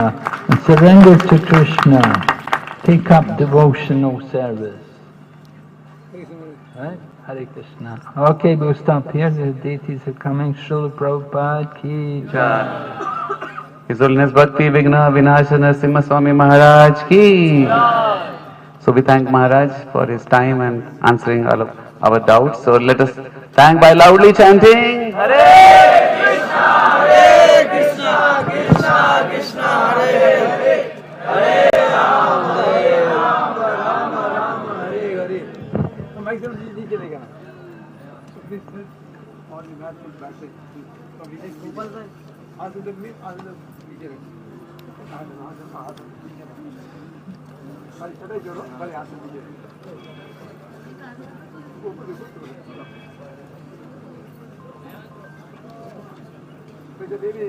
and surrender to Krishna. Take up devotional service. Right? Hare Krishna. Okay, we'll stop here. The deities are coming. Srila Prabhupada ki jai. His Holiness Bhakti Vigna Vinashana Simha Swami Maharaj ki. So we thank Maharaj for his time and answering all of our doubts. So let us thank by loudly chanting Hare Krishna, Hare Krishna, Krishna Krishna, Hare Hare, Hare Ram, Hare Ram, Ram Ram, Hare Hare. So maximum DJ chalega. So please for the math full practice. So we just Gopal sir, ask the me, ask the DJ. छोटे जोड़ो बड़े हाथ में दीजिए तो जो देवी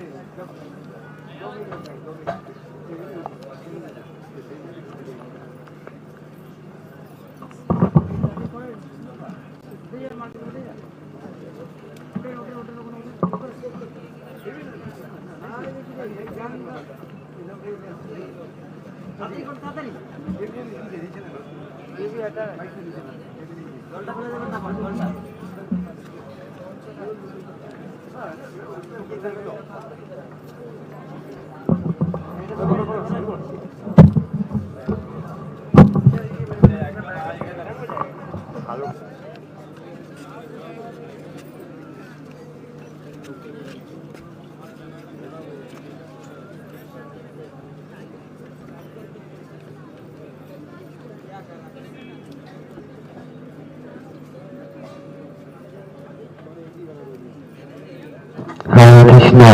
Hare Krishna.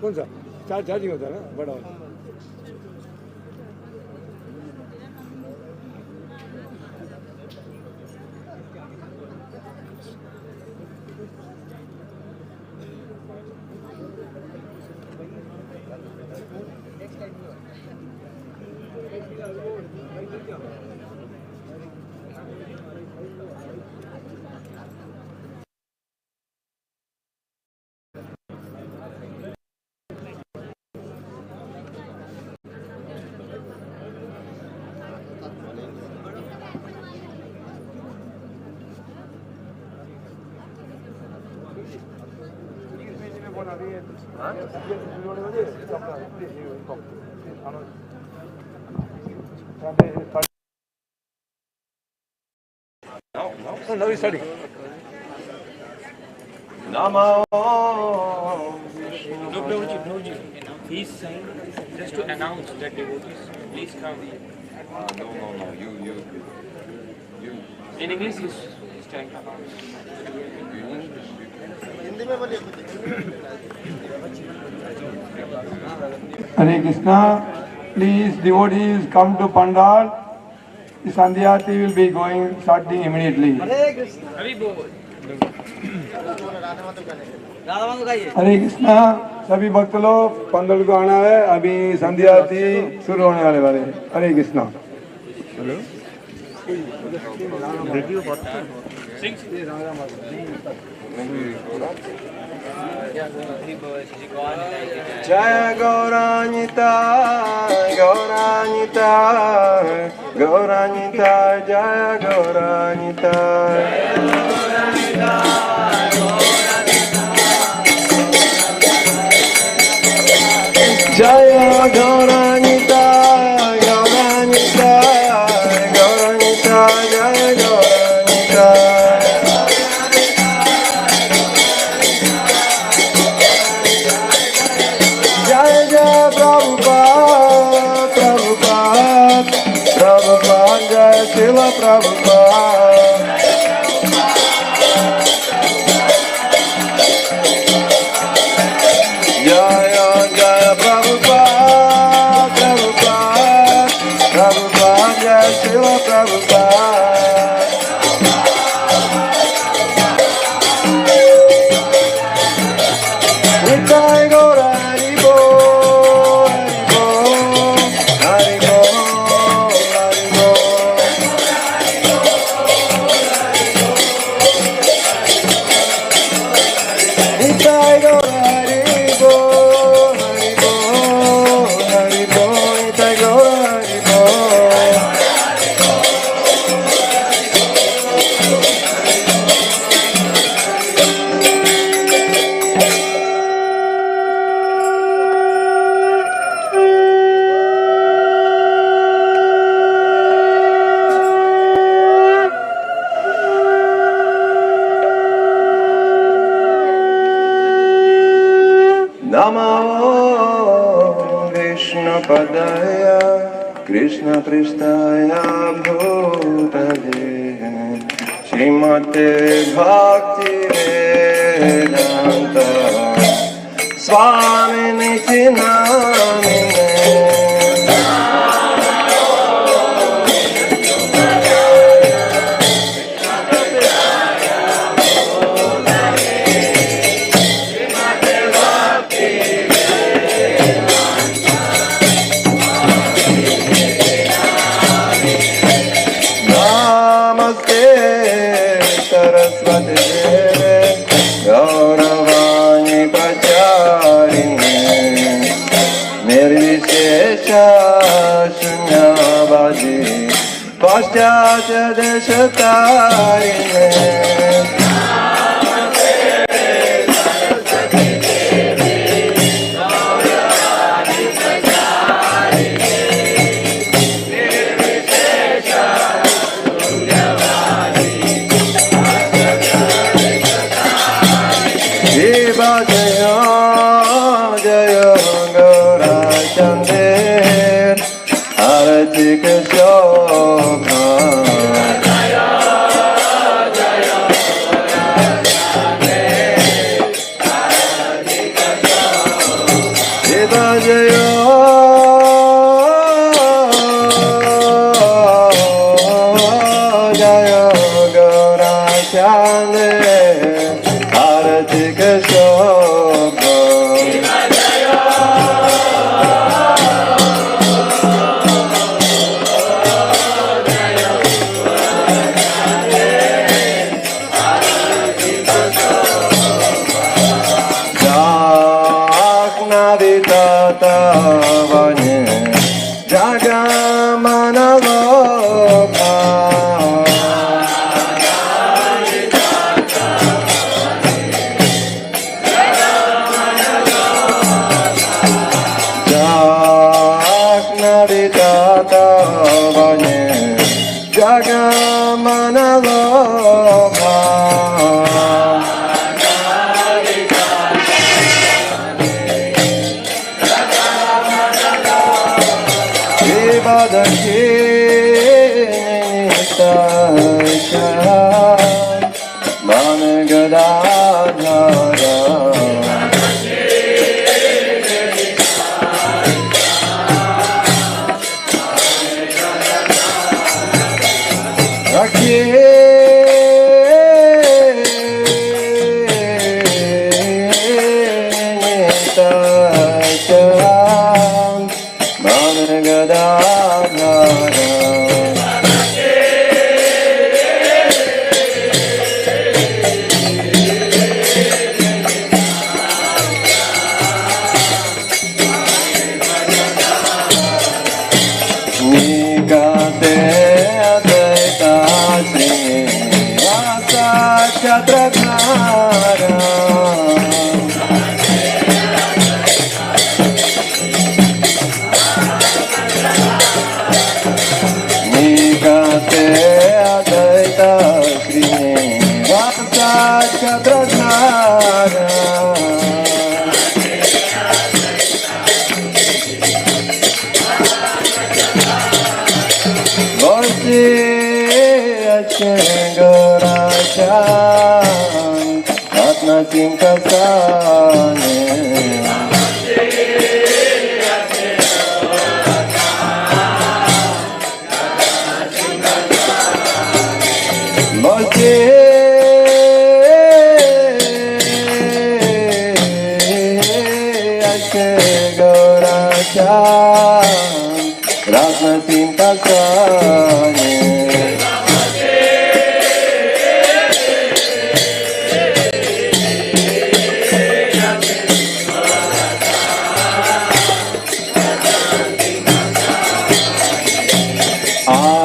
कौन सा चार्जिंग होता है ना बड़ा वाला No, he's studying. Namo. No, Prabhuji. He's saying just to announce that devotees, please come. No. You. In English, he's trying to announce. Hare Krishna. Please, devotees, come to Pandal. The Sandhyati will be going starting immediately. Hare Krishna. Hare Bol. हरे कृष्णा सभी भक्त लोग पंडल को आना है अभी संध्या आरती शुरू होने वाले हैं हरे कृष्णा हेलो जय गौरानिता गौरानिता गौरानिता जय गौरानिता जय गौरानिता गौरानिता गौरानिता जय गौरानिता Krishna Pristaya Bhutale Srimate Bhakti Vedanta Swami Nityanamine Paschatya Deshatarine Shiva Jaya Jaya Gaura Chandra Arati Shobha Shiva Jaya Jaya Gaura Chandra Arati Shobha Vanye Jagamana Loka Jagnavitata Vanye Jagamana Loka Gorachan Ratna Sinkasane Molte Ashe Gorachan Ratna Sinkasane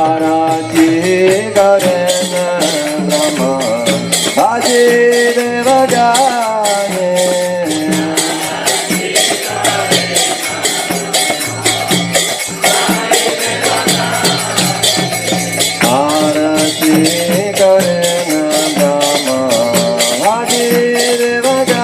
Arati Garena Brahma Bhaji Devagane Arati Garena Brahma Bhaji Devagane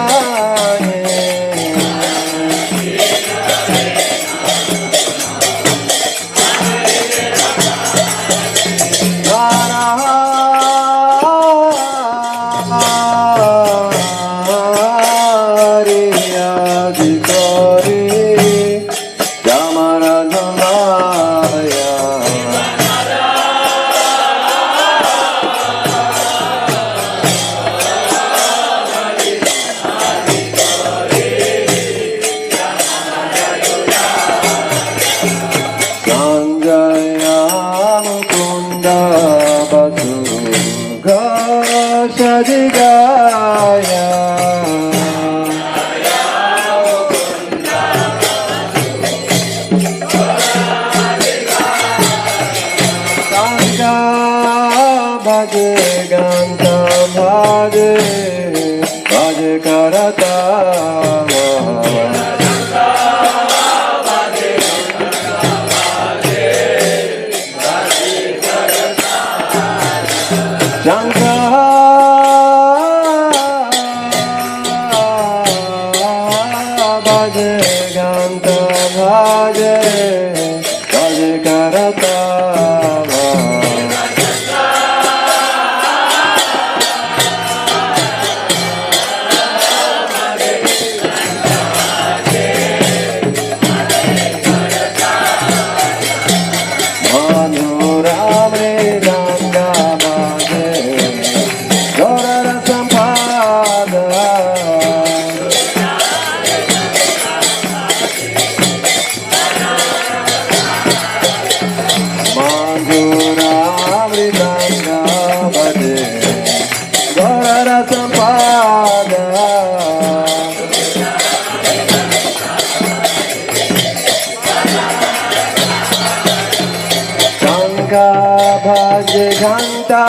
Ghanta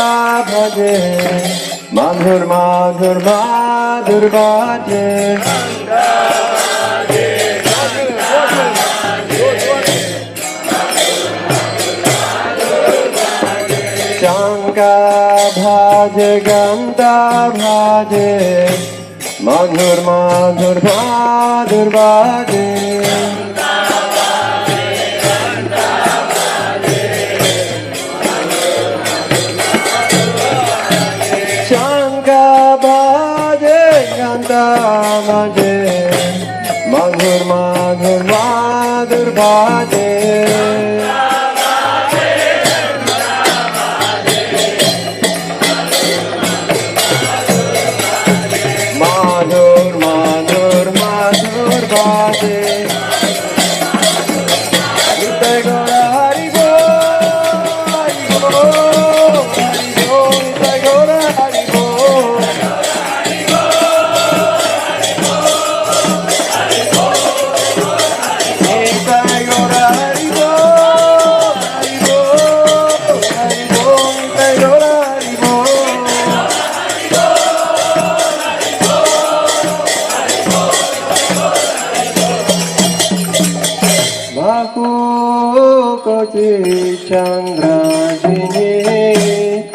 bhaje madhur madhur madhur bhaje Shanka bhaje Ghanta bhaje madhur madhur madhur bhaje Bhaje madhur madhur madhur bhaje madhur madhur madhur bhaje Nitai Gaura Hari Bol Hari Bol Hari Bol Nitai Gaura Hari Bol Chandra Jini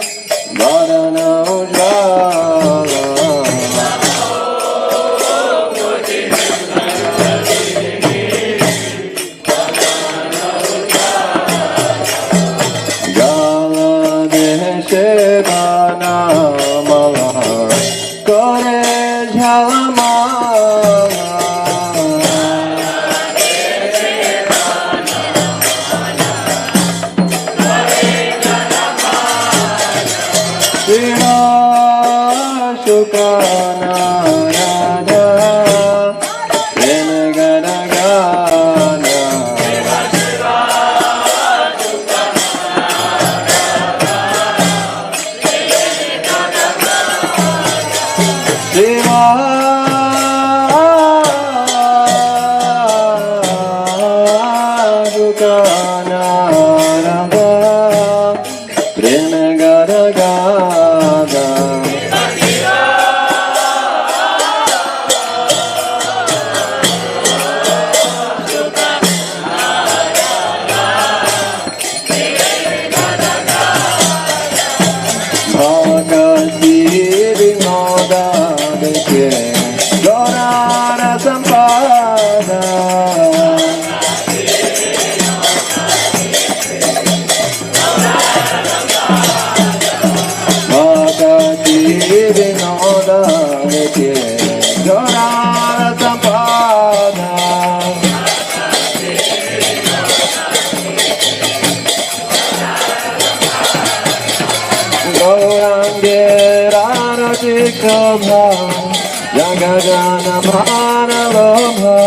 Varana Ujala Gala Deshe বানামালা করে ঝালমালা Sina Sukana Nada Renagana Gana Shiva Sukana Nada Renagana Gana Bhagati Vinoda Deke Gaurana Sampada Bhagati Vinoda Deke Gaurana Sampada Gaurange Ranatikabha Jagajana Manalabha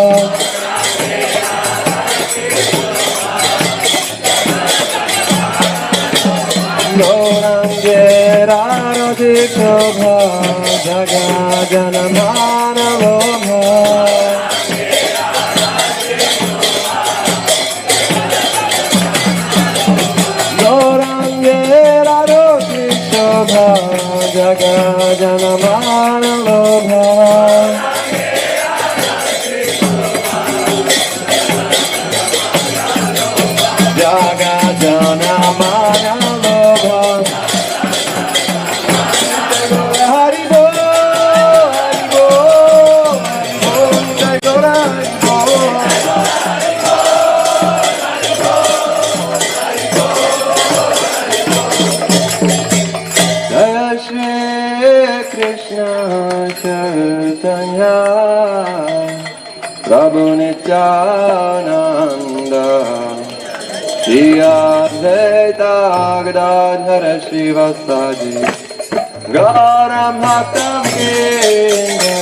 Gaurange Ranatikabha Jagajana Manalabha Gaurange Ranatikabha Jagajana Manalabha Jagajana Manalabha Hari Bol, Hari Bol, Hari Bol, Hari Jaya Shri Krishna Chaitanya Prabhu Nityananda Shri Advaita Gadadhara Srivasadi Gaura Bhakta Vrinda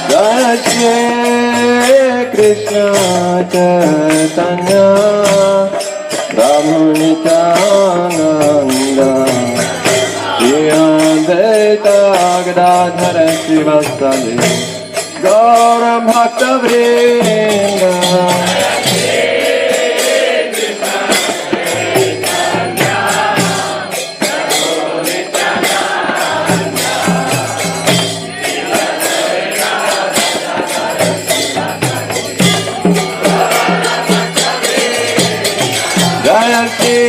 Jaya Shri Krishna Chaitanya Prabhu Nityananda Shri Advaita Gadadhara Srivasadi Gaura Bhakta Vrinda Jaya Shri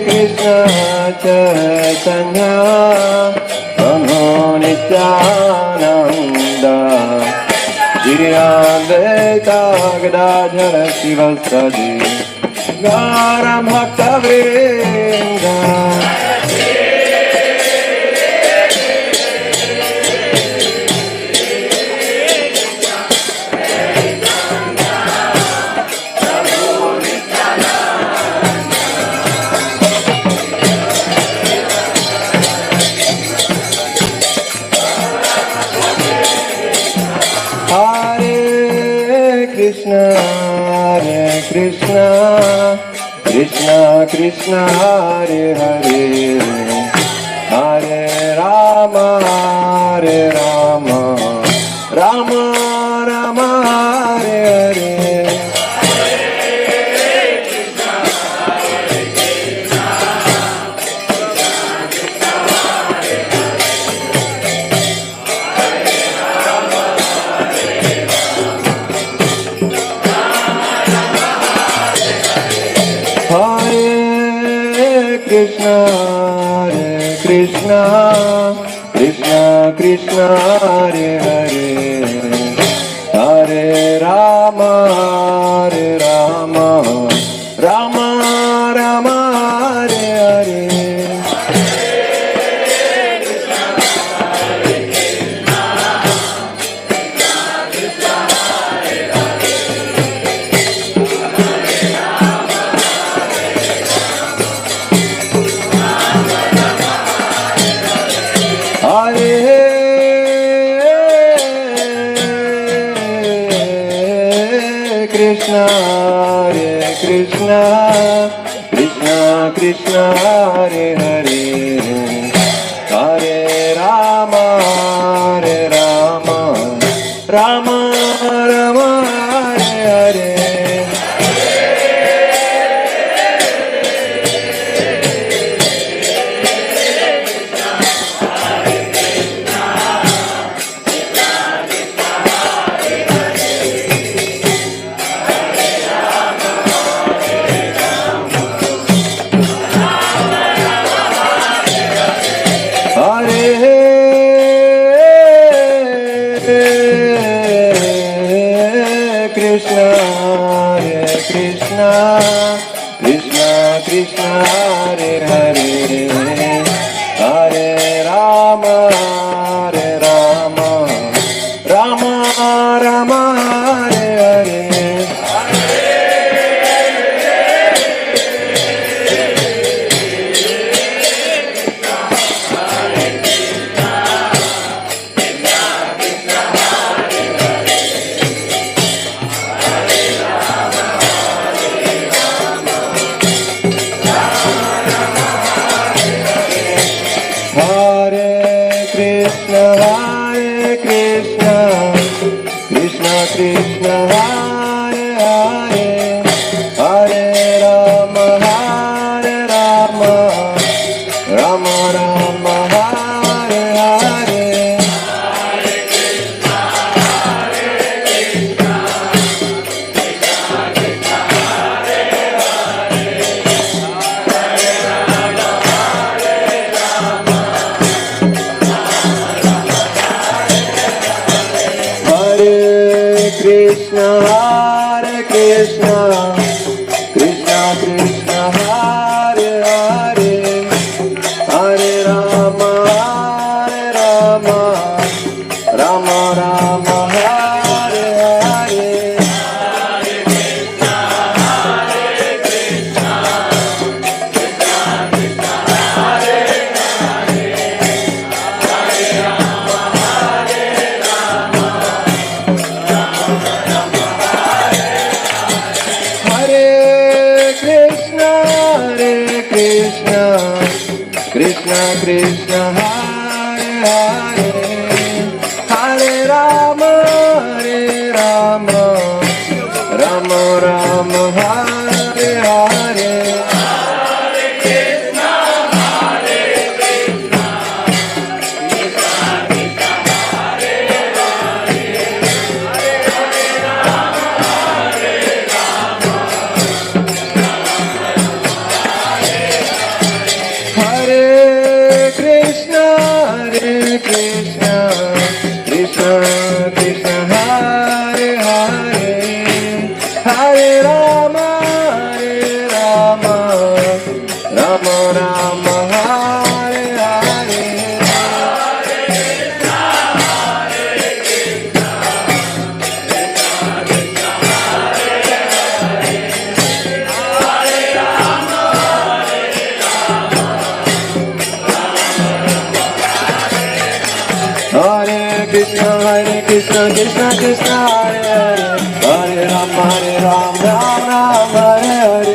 Krishna Chaitanya Prabhu Nityananda Shri Advaita Gadadhara Srivasadi Gaura Bhakta Vrinda Hare Krishna, Krishna Krishna, Hare Hare, Hare Rama, Hare Rama, Rama Rama, Hare Hare. Krishna Hare Hare Hare Rama Hare Rama Rama Rama Hare Hare Krishna Hare Krishna Krishna Krishna Hare Hare Hare Rama Hare Rama Rama Rama Hare Hare Krishna Hare Krishna Krishna Krishna Hare Hare Hare Rama Hare Rama Rama Rama Hare Hare Krishna Krishna Hare Hare Hare Rama Hare Rama Rama Rama Hare Hare Krishna Hare Krishna Krishna Krishna Hare Hare Hare Rama Hare Rama Rama Rama Hare Hare Krishna Krishna Hare Hare Hare Rama Hare Rama Rama Rama Hare Hare Krishna Krishna Krishna Hare Hare Hare Rama Hare Rama Rama Rama Hare Hare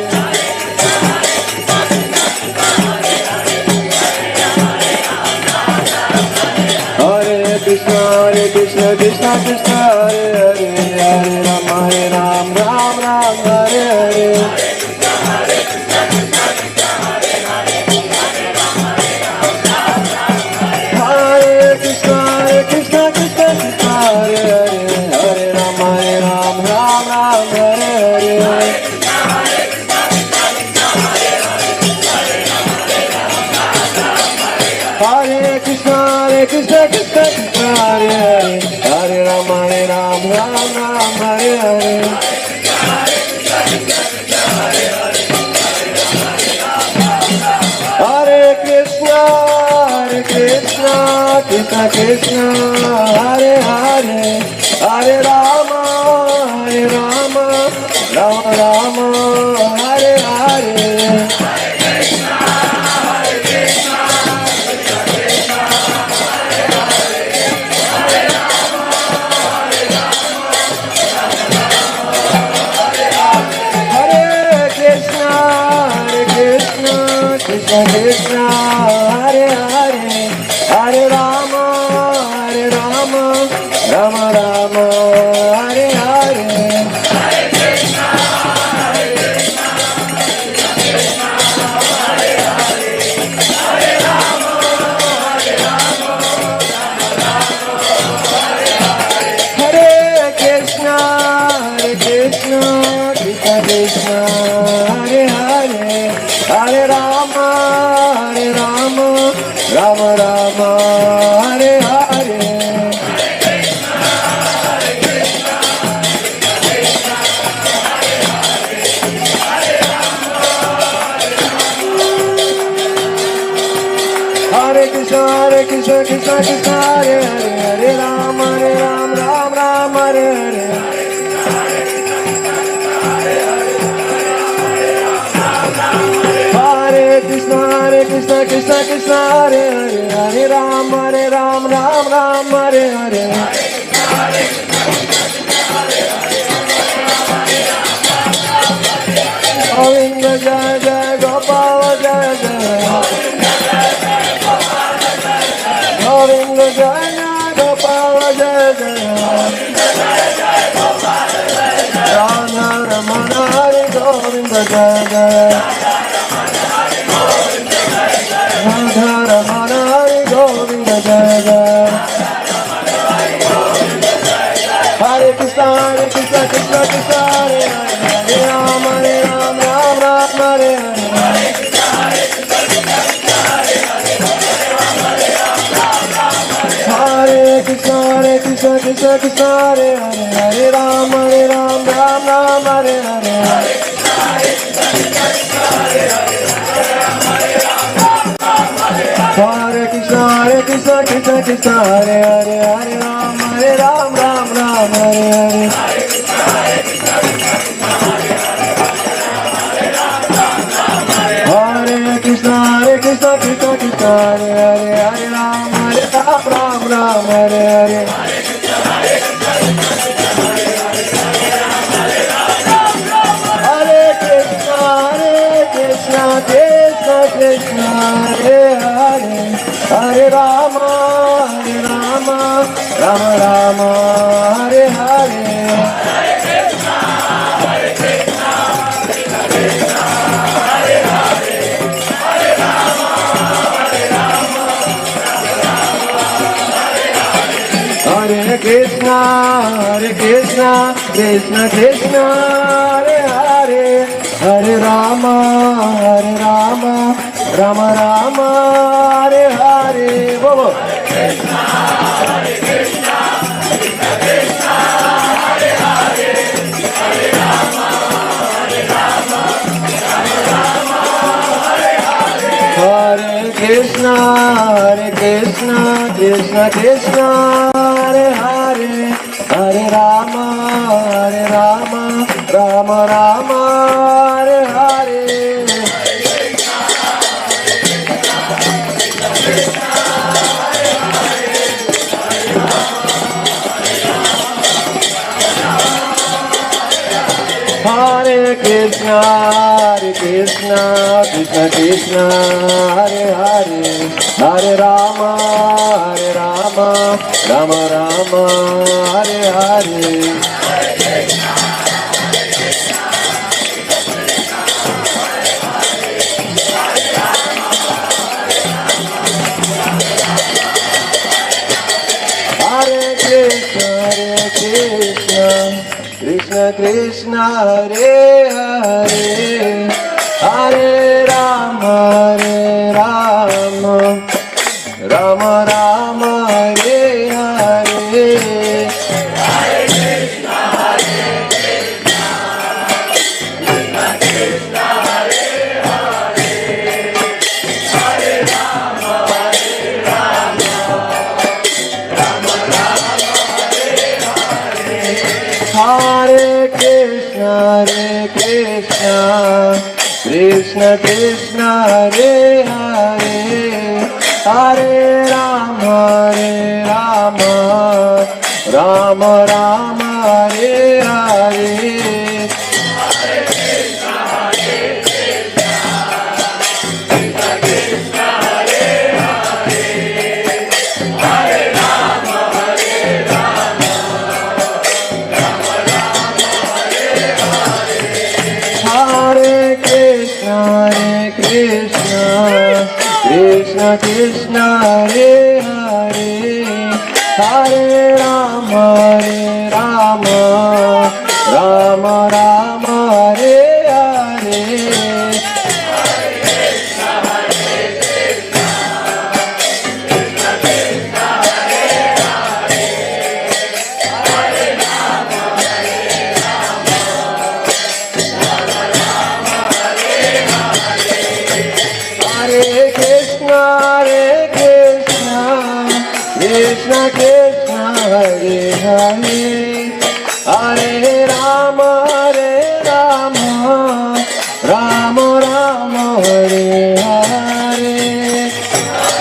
Hare Krishna Krishna Krishna Hare Hare Hare Rama Ram Ram Hare Hare Hare Krishna Krishna Krishna Hare Hare Hare Rama Ram Ram Hare Hare Krishna Krishna Krishna Krishna Hare Hare Hare Rama Rama Rama Hare Hare Krishna Krishna Hare Hare Hare Rama Rama Rama Hare Hare Hare Krishna Krishna Krishna Hare Hare Hare Rama Rama Rama Hare Hare Hare Krishna Krishna Krishna Hare Hare Hare Ram Ram Ram Hare Hare Hare Krishna Krishna Krishna Hare Hare Hare Ram Ram Ram Hare Hare Govinda Jaya Jaya Gopala Jaya Jaya Govinda Jaya Jaya Gopala Jaya Jaya Radha Ramana Hare Govinda Jaya Jaya Radha Ramana Hare Govinda Jaya Jaya Hare Krishna Krishna Krishna Hare Hare Hare Ram Ram Hare Hare Hare Krishna Krishna Krishna Hare Hare Hare Ram Ram Hare Hare Hare Krishna Krishna Krishna Hare Hare Hare Ram Ram Hare Hare Hare Krishna Krishna Krishna Hare Hare Hare Ram Hare Hare Hare Krishna Krishna Krishna Hare Hare Hare Rama Rama Hare Hare Hare Krishna Krishna Krishna Hare Hare Hare Rama Rama Hare Hare Bolo Hare Krishna Krishna Krishna Hare Hare Hare Rama Rama Hare Hare Hare Krishna Krishna Krishna Hare Hare Hare Rama Rama Hare Hare Hare Krishna Krishna Krishna Hare Hare Hare Rama Rama Hare Hare Hare Krishna, Krishna Krishna Hare Hare, Hare Rama, Rama Rama Hare Hare. Krishna Krishna Hare Hare, Hare Rama, Rama Rama Hare Hare. Krishna Krishna Hare Hare, Hare Rama, Rama Rama Hare Hare. Hare Krishna, Krishna Krishna Hare Hare, Hare Rama, Rama Rama Hare Hare. Hare Krishna,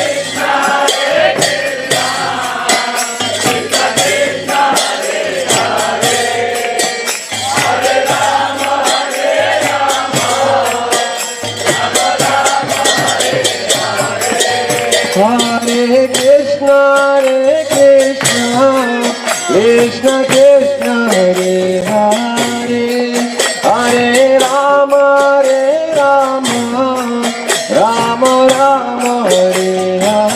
Krishna Krishna Hare Hare, Hare Rama, Rama Rama Hare Hare. Hare Krishna, Krishna Krishna Hare Hare, Hare Rama, Rama Rama Hare Hare.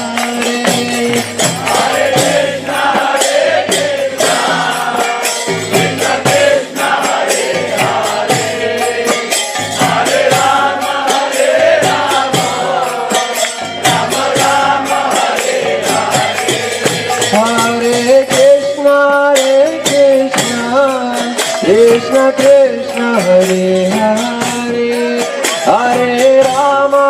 Hare Krishna, Krishna Krishna Hare Hare, Hare Rama,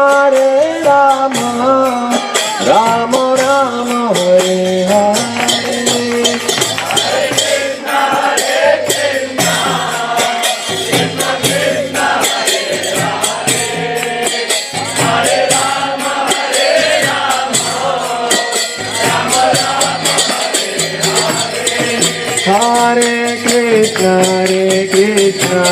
Rama Rama Hare Hare. Hare Krishna,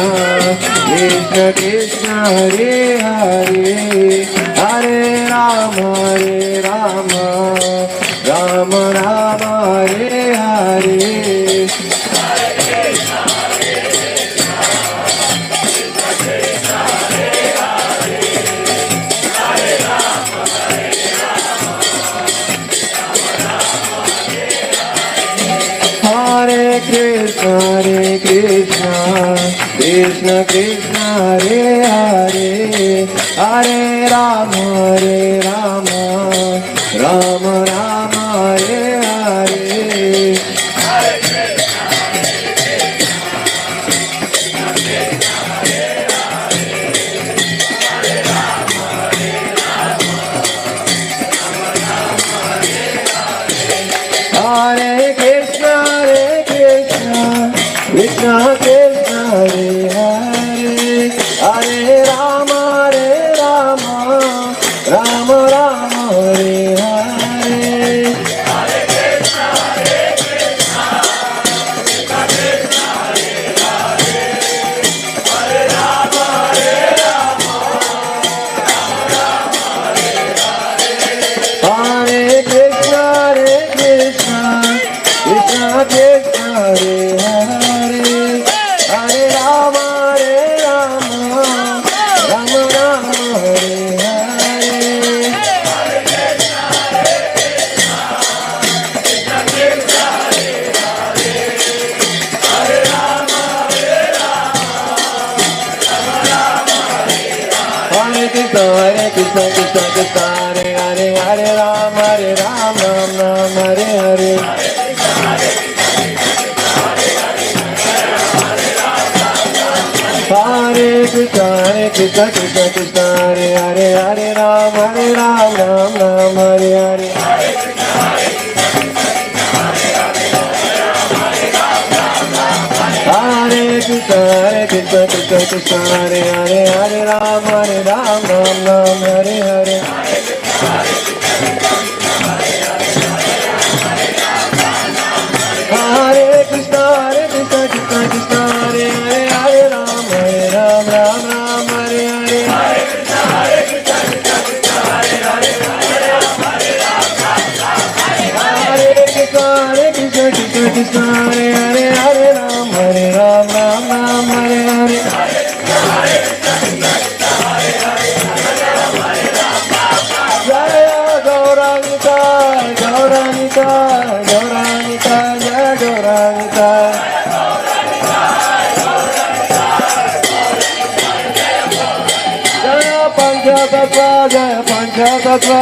Krishna Krishna Hare Hare, Hare Rama, Rama Rama Hare Hare. Hare Krishna, Krishna Krishna Hare Hare, Hare Rama, Rama Rama Hare Hare. Hare Krishna, Krishna Krishna Hare Hare, Hare Rama, Rama Rama Hare Hare. Hare Krishna, Krishna Krishna Hare Hare, Hare Rama, Rama Rama Hare Hare. Hare Krishna, Krishna Krishna Hare Hare, Hare Rama, Rama Rama Hare Hare. Hare Krishna, Krishna Krishna Hare Hare, Hare Rama, Rama Rama Hare Hare. Hare Krishna, Krishna Krishna Hare Hare, Hare Rama, Rama Rama Hare Hare. Hare Krishna, Krishna Krishna Hare Hare, Hare Rama, Rama Hare Hare. Hare Krishna, Krishna Krishna Hare Hare, Hare Rama, Rama Hare Hare. Hare Krishna, Krishna Krishna Krishna Krishna Hare Hare Hare Ram Ram Ram Hare Hare Hare Krishna Krishna Krishna Hare Hare Hare Ram Ram Hare Hare Hare Krishna Krishna Krishna Hare Hare Hare Ram Hare Hare Jaya Gauranga Gauranga Gauranga Jaya Gauranga Jaya Panchatattva Jaya Panchatattva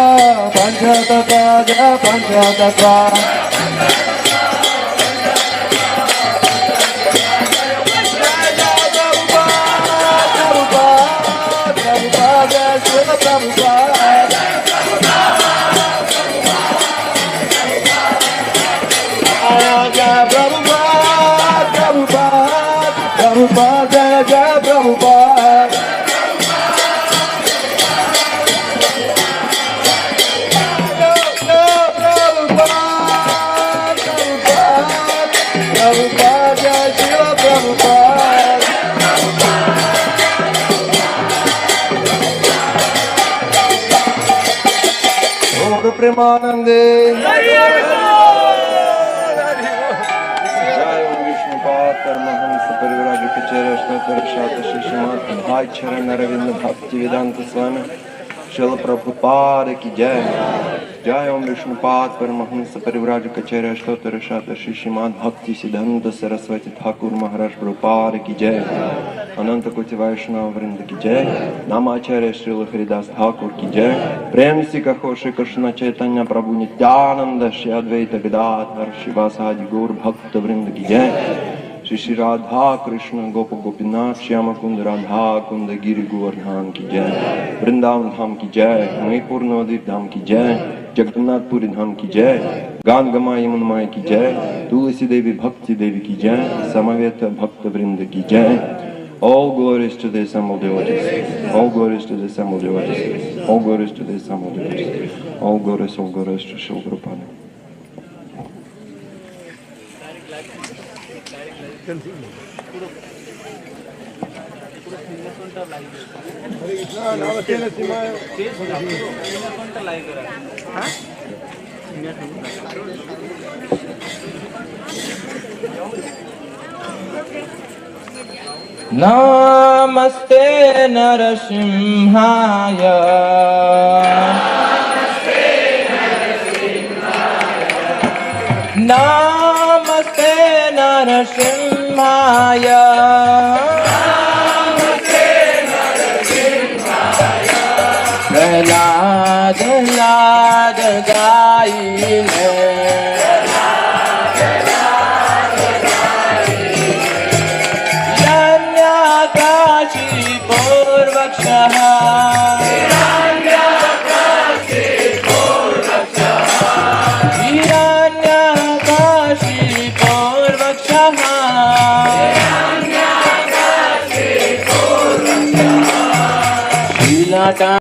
Panchatattva Jaya Panchatattva Premanande Jai Om Vishnu Pad Paramahamsa Parivraj Kachara Shnatara Shata Shishimat Bhai Charan Aravind Bhakti Vedanta Swami Srila Prabhupada Ki Jai Jai Om Vishnu Pad Paramahamsa Parivraj Kachara Shnatara Shata Shishimat Bhakti Siddhanta Saraswati Thakur Maharaj Prabhupada Ki Jai अनंत कोटि वैष्णव वृंद की जय नामाचार्य श्रील हरिदास ठाकुर की जय प्रेम से कहो श्री कृष्ण चैतन्य प्रभु नित्यानंद श्री अद्वैत गदाधर शिवासादि गौर भक्त वृंद की जय श्री श्री राधा कृष्ण गोप गोपीनाथ श्याम कुंद राधा कुंद गिरि गोवर्धन की जय वृंदावन धाम की जय मणिपुर नवद्वीप धाम की जय जगन्नाथपुरी धाम की जय गान गमा यमुन माई की जय तुलसी देवी भक्ति देवी की जय समवेत भक्त वृंद की जय All glories to the assembled devotees. All glories to the assembled devotees. All glories to the assembled devotees. All glories to Srila Prabhupada. Namaste Narasimhaya Namaste Narasimhaya Prahlad Lad Gaine लीला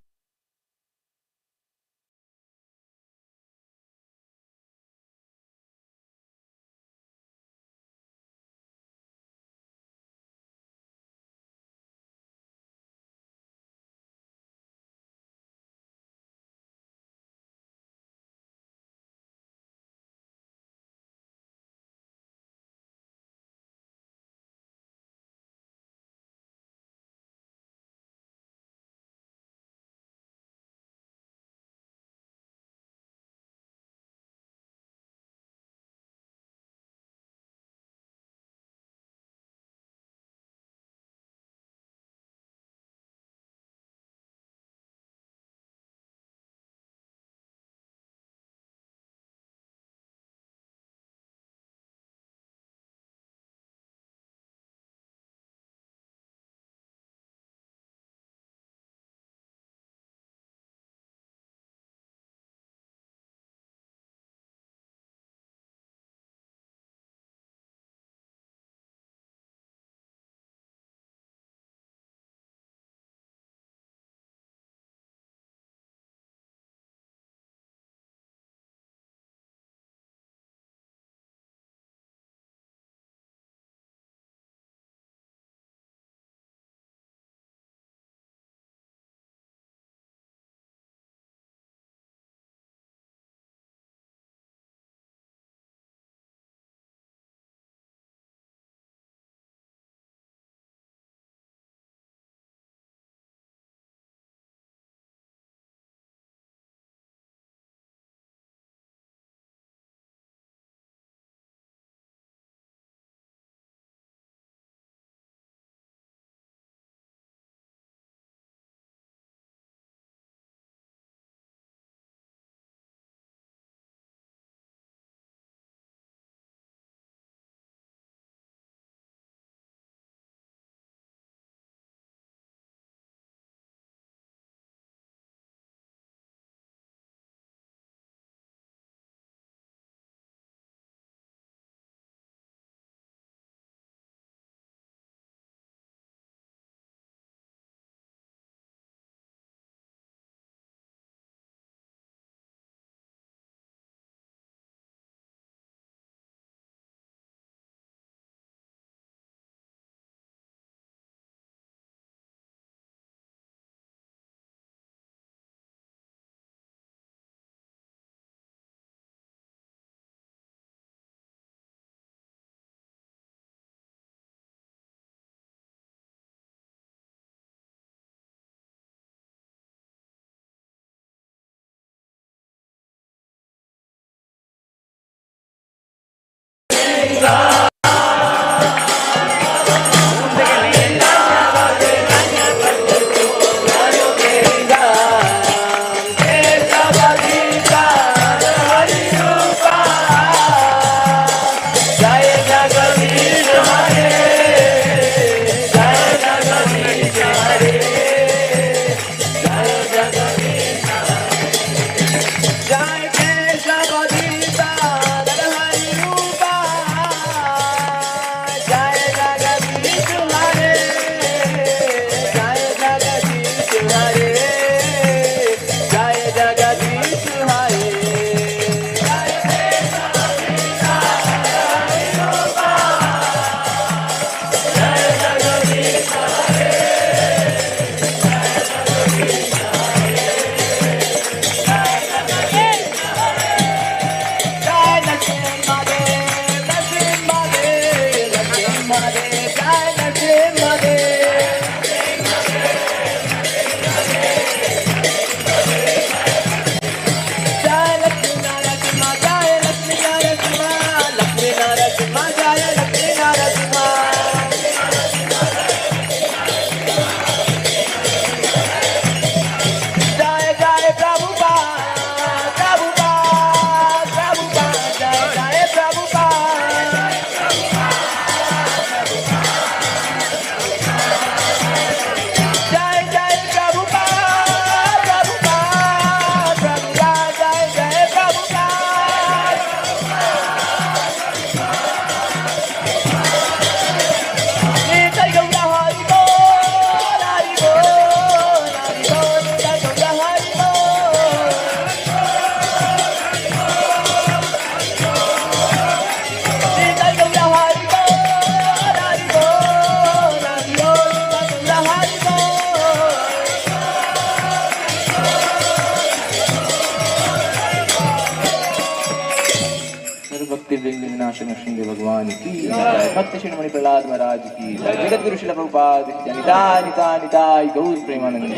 विनाशन शिंदे भगवान की जय। भक्त शिरोमणि प्रहलाद महाराज की जय। जगत गुरु शिला प्रभुपाद की जय। निताय निताय निताय गौर प्रेमानंद।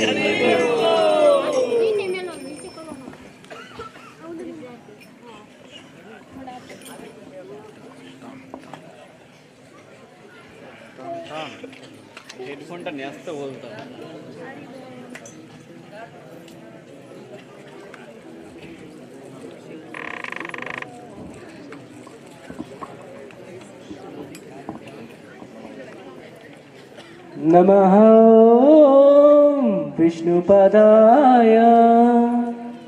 হেডফোনটা নিয়ে আসতে বলতো। नमः विष्णुपदाय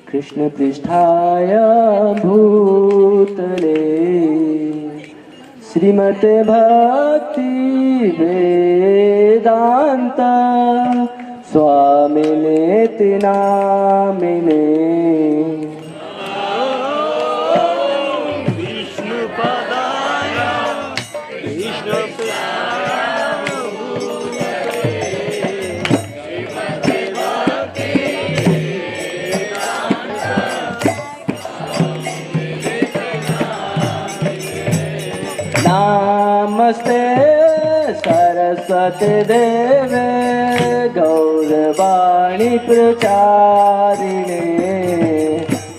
कृष्णपृष्ठाय भूतले श्रीमते भक्ति वेदांत स्वामिने नामिने। नमस्ते सरस्वती देवे गौरवाणी प्रचारिणे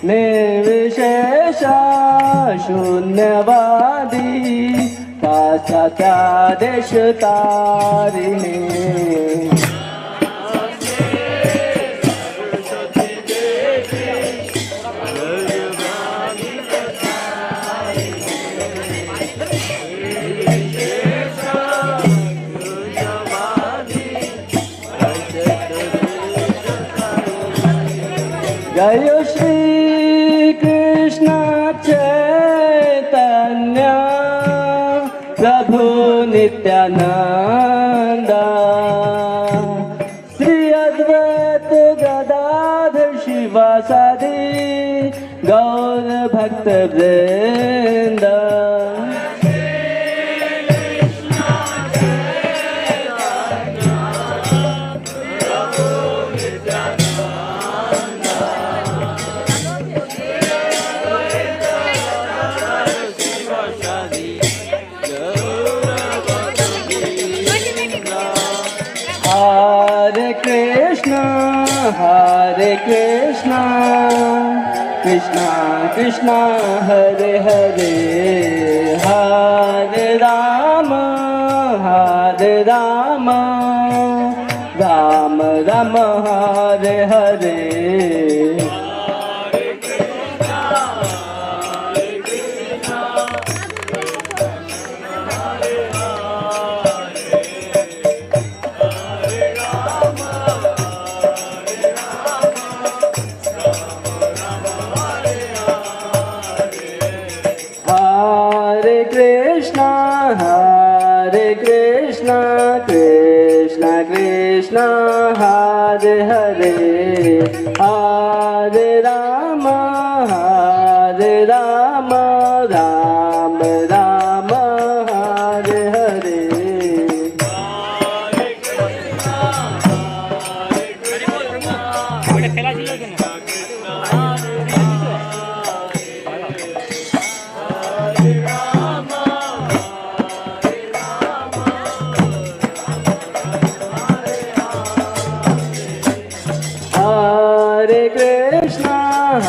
निर्विशेषा शून्यवादी पाश्चात्यादेश तारिणे। जय श्री कृष्ण चैतन्य प्रभु नित्यानंद श्री अद्वैत गदाधर शिवासादि गौर भक्त वृंद। Hare Krishna, Krishna Krishna, Hare Hare, Hare Rama, Rama Rama, Hare Hare. Hare Krishna, Krishna Krishna, Hare Hare, Hare Rama, Rama Rama, Hare Hare.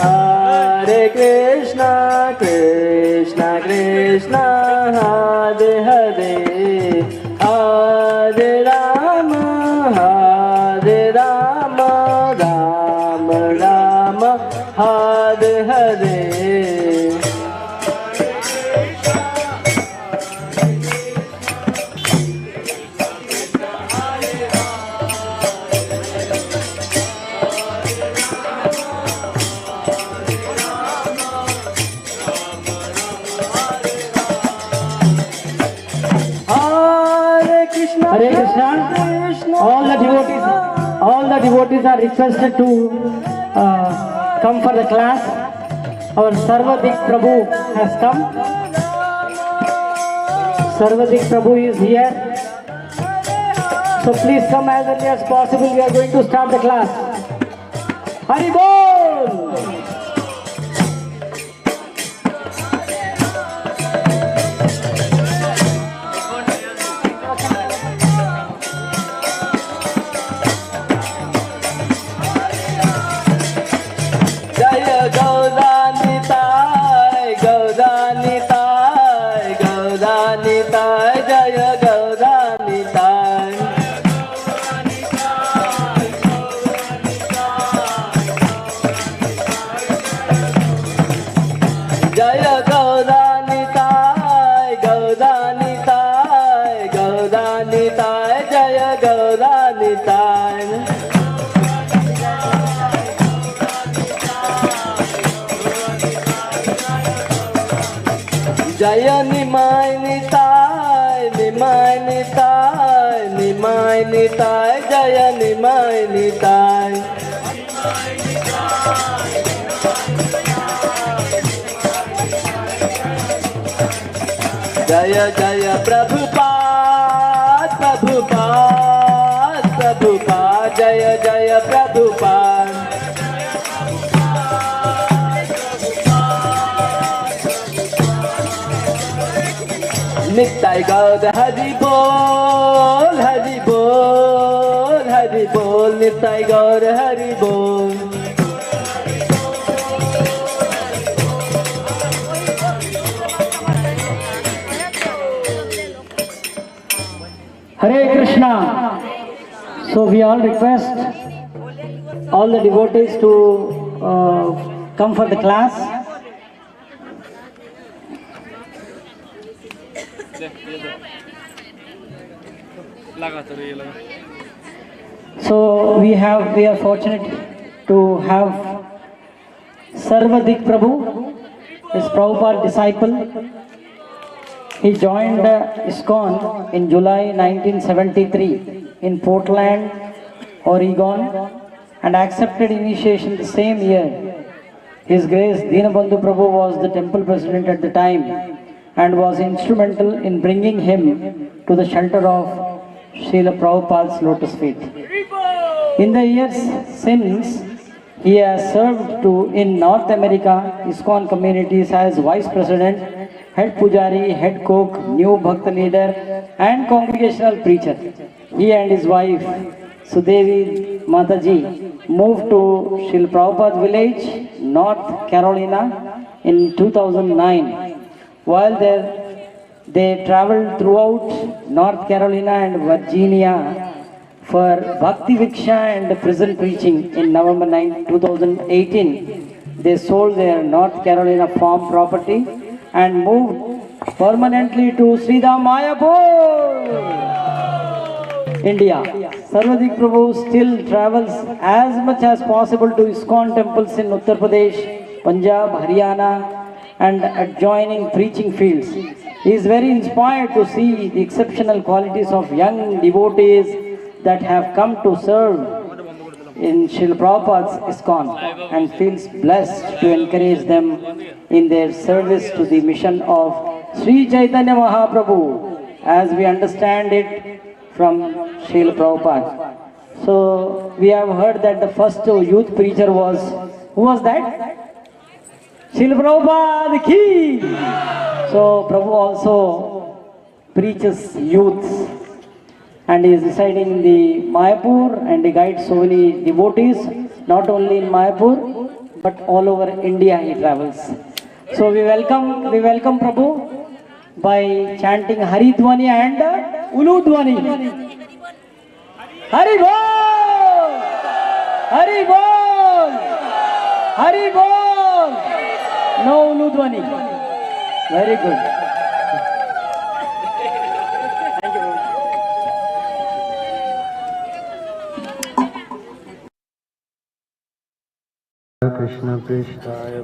Hare Krishna, Krishna Krishna, Hare Hare, Hare Rama, Rama Rama, Hare Hare. Hare Krishna. All the devotees are requested to come for the class. Our Sarvadik Prabhu has come. Sarvadik Prabhu is here. So please come as early as possible. We are going to start the class. Hari Bol! Nitai जय निमाय निताय निमाय निताय निमाय निताय जय निमाय निताय जय जय प्रभुपाद प्रभुपाद प्रभुपाद जय जय प्रभुपाद नित्य गौर हरि बोल हरि बोल हरि बोल नित्य गौर हरि बोल Hare Krishna. So we all request all the devotees to come for the class. So we are fortunate to have Sarvadik Prabhu, his Prabhupada disciple. He joined ISKCON in July 1973 in Portland, Oregon, and accepted initiation the same year. His Grace Dinabandhu Prabhu was the temple president at the time and was instrumental in bringing him to the shelter of Srila Prabhupada's lotus feet. In the years since, he has served in North America ISKCON communities as vice president, head pujari, head cook, new bhakta leader and congregational preacher. He and his wife Sudevi Mataji moved to Srila Prabhupada village, North Carolina in 2009. While there, they traveled throughout North Carolina and Virginia for Bhakti Viksha and prison preaching. In November 9, 2018, they sold their North Carolina farm property and moved permanently to Sridham Mayapur, India. Sarvadik Prabhu still travels as much as possible to ISKCON temples in Uttar Pradesh, Punjab, Haryana and adjoining preaching fields. He is very inspired to see the exceptional qualities of young devotees that have come to serve in Srila Prabhupada's ISKCON and feels blessed to encourage them in their service to the mission of Sri Chaitanya Mahaprabhu, as we understand it from Srila Prabhupada. So we have heard that the first youth preacher was, who was that? Srila Prabhupada ki! So Prabhu also preaches youth and he is residing in the Mayapur and he guides so many devotees, not only in Mayapur but all over India he travels. So we welcome Prabhu by chanting Hari Dhwani and Ulu Dhwani. Hari Bol! Hari Bol! Hari Bol! No Ulu Dhwani. Very good. Krishna Prishtaya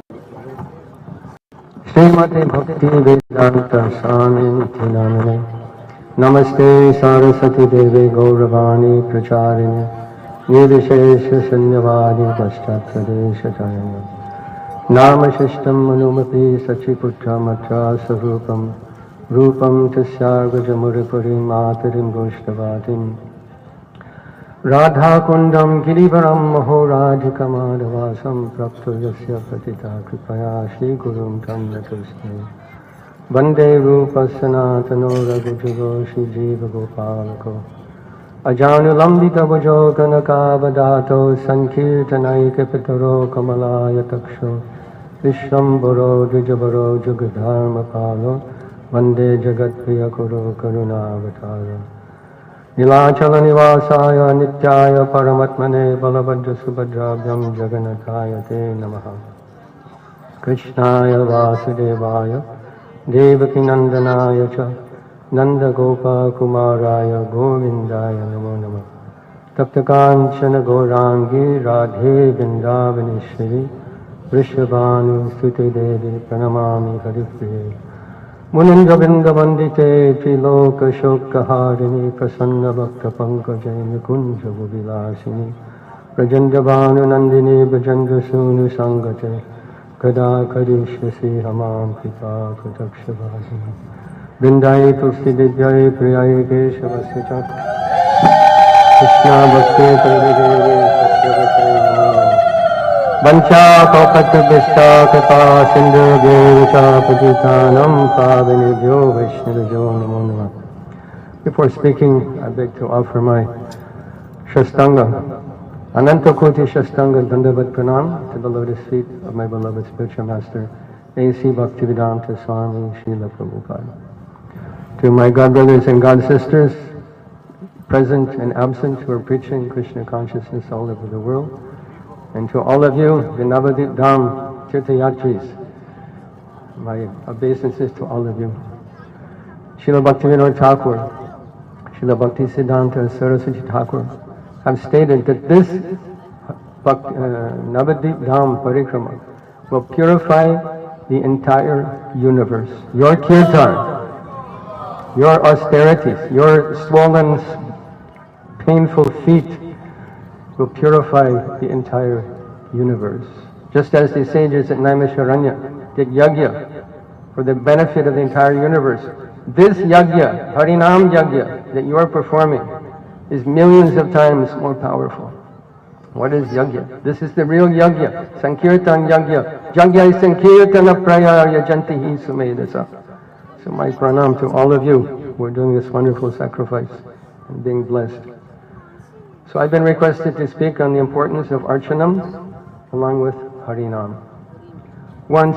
Srimati Bhakti Vedanta Swamiti Namane Namaste Saraswati Devi Gauravani Pracharini Nirvishesha Sanyavadi Paschatradesha Jayana Namashishtam Manumati Sachiputra Matra Sarupam Rupam Tasyagajamuripuri Matarim Goshtavatim Radha Kundam Girivaram Mahoradhikamadavasam Prapto Yasya Patita Kripaya Shri Gurum Tam Natusne Vande Rupa Sanatano Raghujugo Shri Jiva Gopalako Ajanulambita Vajo Kanakavadato Sankirtanaika Pitaro Kamalaya Taksho Vishwambaro Dijabaro Jugadharma Palo Vande Jagat Priyakuro Karunavatara Nilachala Nivasaya Nityaya Paramatmane Balabhadra Subhadrabhyam Jagannataya Te Namaha Krishnaya Vasudevaya Devaki Nandanaya Cha Nanda Gopa Kumaraya Govindaya Namo Namaha Taptakanchana Gaurangi Radhe Vrindavaneshwari Vrishabhanu Sute Devi Pranamami Haripriye Munindra Vrindavandite Triloka Shokaharini Prasanna Bhakta Pankajai Nikunja Vilasini Prajandavanu Nandini Brajandra Sunu Sangate Kada Karishvasi Hamam Pita Katakshavasini Vindai Tulsi Didyai Priyaye Keshavasya Chak Krishna Bhakti Pradivede Satyavasai Vancha Pakata Vishta Kata Sindhu Devacha Patitanam Pavanebhyo Vaishnavyo Namo Namah. Before speaking, I beg to offer my Shastanga, Ananta Koti Shastanga Dandavat Pranam to the lotus feet of my beloved spiritual master, A.C. Bhaktivedanta Swami Srila Prabhupada. To my God brothers and God sisters, present and absent, who are preaching Krishna consciousness all over the world, and to all of you, the Navadwip Dham Tirthayatris, my obeisances to all of you. Srila Bhaktivinoda Thakur, Srila Bhakti Siddhanta Saraswati Thakur have stated that this Navadwip Dham Parikrama will purify the entire universe. Your kirtan, your austerities, your swollen, painful feet will purify the entire universe. Just as the sages at Naimisharanya did yajna for the benefit of the entire universe, this yajna, Harinam yajna, that you are performing is millions of times more powerful. What is yajna? This is the real yajna, Sankirtan yajna. Yajna is Sankirtana praya yajantihi sumedasa. So my pranam to all of you who are doing this wonderful sacrifice and being blessed. So I've been requested to speak on the importance of Archanam along with Harinam. Once,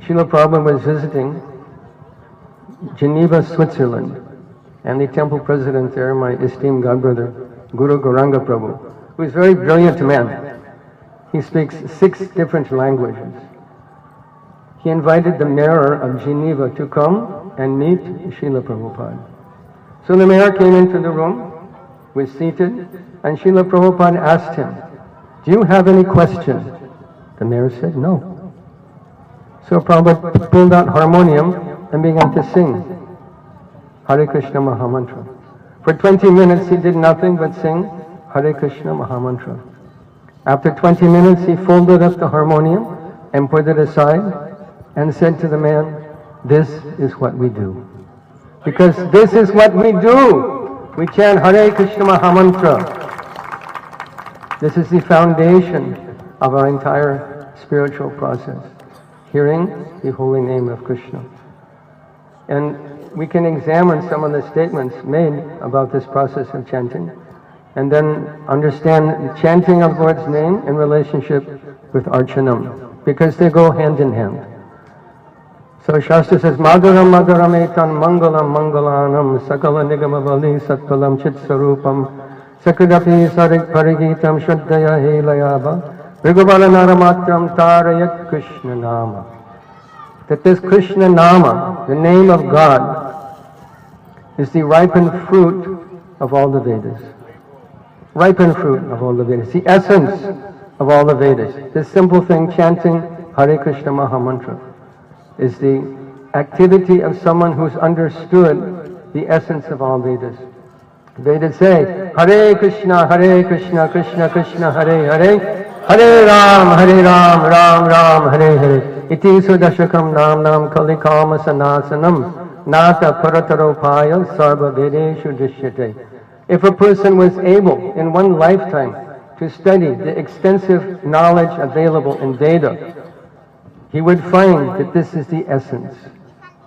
Srila Prabhupada was visiting Geneva, Switzerland, and the temple president there, my esteemed godbrother, Guru Gauranga Prabhu, who is a very brilliant man. He speaks 6 different languages. He invited the mayor of Geneva to come and meet Srila Prabhupada. So the mayor came into the room, was seated, and Srila Prabhupada asked him, "Do you have any questions?" The mayor said, "No." So Prabhupada pulled out harmonium and began to sing Hare Krishna Mahamantra. For 20 minutes he did nothing but sing Hare Krishna Mahamantra. After 20 minutes he folded up the harmonium and put it aside and said to the man, "This is what we do." Because this is what we do. We chant Hare Krishna Mahamantra. This is the foundation of our entire spiritual process, hearing the holy name of Krishna. And we can examine some of the statements made about this process of chanting, and then understand the chanting of Lord's name in relationship with Archanam, because they go hand in hand. So Shastra says, Madhuram Madhuram etan mangalam mangalanam sakala nigamavali satpalam chit sarupam sakradapi sarik parigitam shraddaya helayava Vriguvala naramatram tarayat Krishna nama. That this Krishna nama, the name of God, is the ripened fruit of all the Vedas. Ripened fruit of all the Vedas, the essence of all the Vedas. This simple thing, chanting Hare Krishna Mahamantra, is the activity of someone who's understood the essence of all Vedas. Vedas say, Hare Krishna, Krishna Krishna, Hare Hare, Hare Ram, Ram Ram, Hare Hare. Iti sudashakam nam kalikama sanasanam, nata parataropaya sarva vedeshu dishyate. If a person was able in one lifetime to study the extensive knowledge available in Veda, he would find that this is the essence.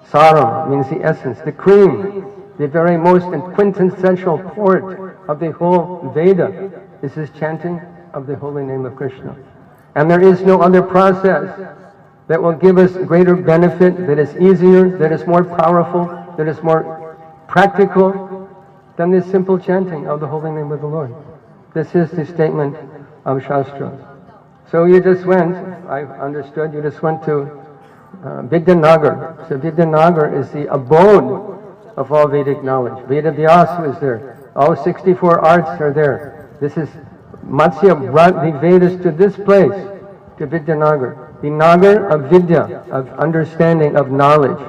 Saram means the essence, the cream, the very most and quintessential port of the whole Veda is this chanting of the holy name of Krishna. And there is no other process that will give us greater benefit, that is easier, that is more powerful, that is more practical than this simple chanting of the holy name of the Lord. This is the statement of Shastra. So you just went, I understood, you just went to Vidyanagar. So Vidyanagar is the abode of all Vedic knowledge. Veda Vyasa is there. All 64 arts are there. This is, Matsya brought the Vedas to this place, to Vidyanagar. The Nagar of Vidya, of understanding, of knowledge.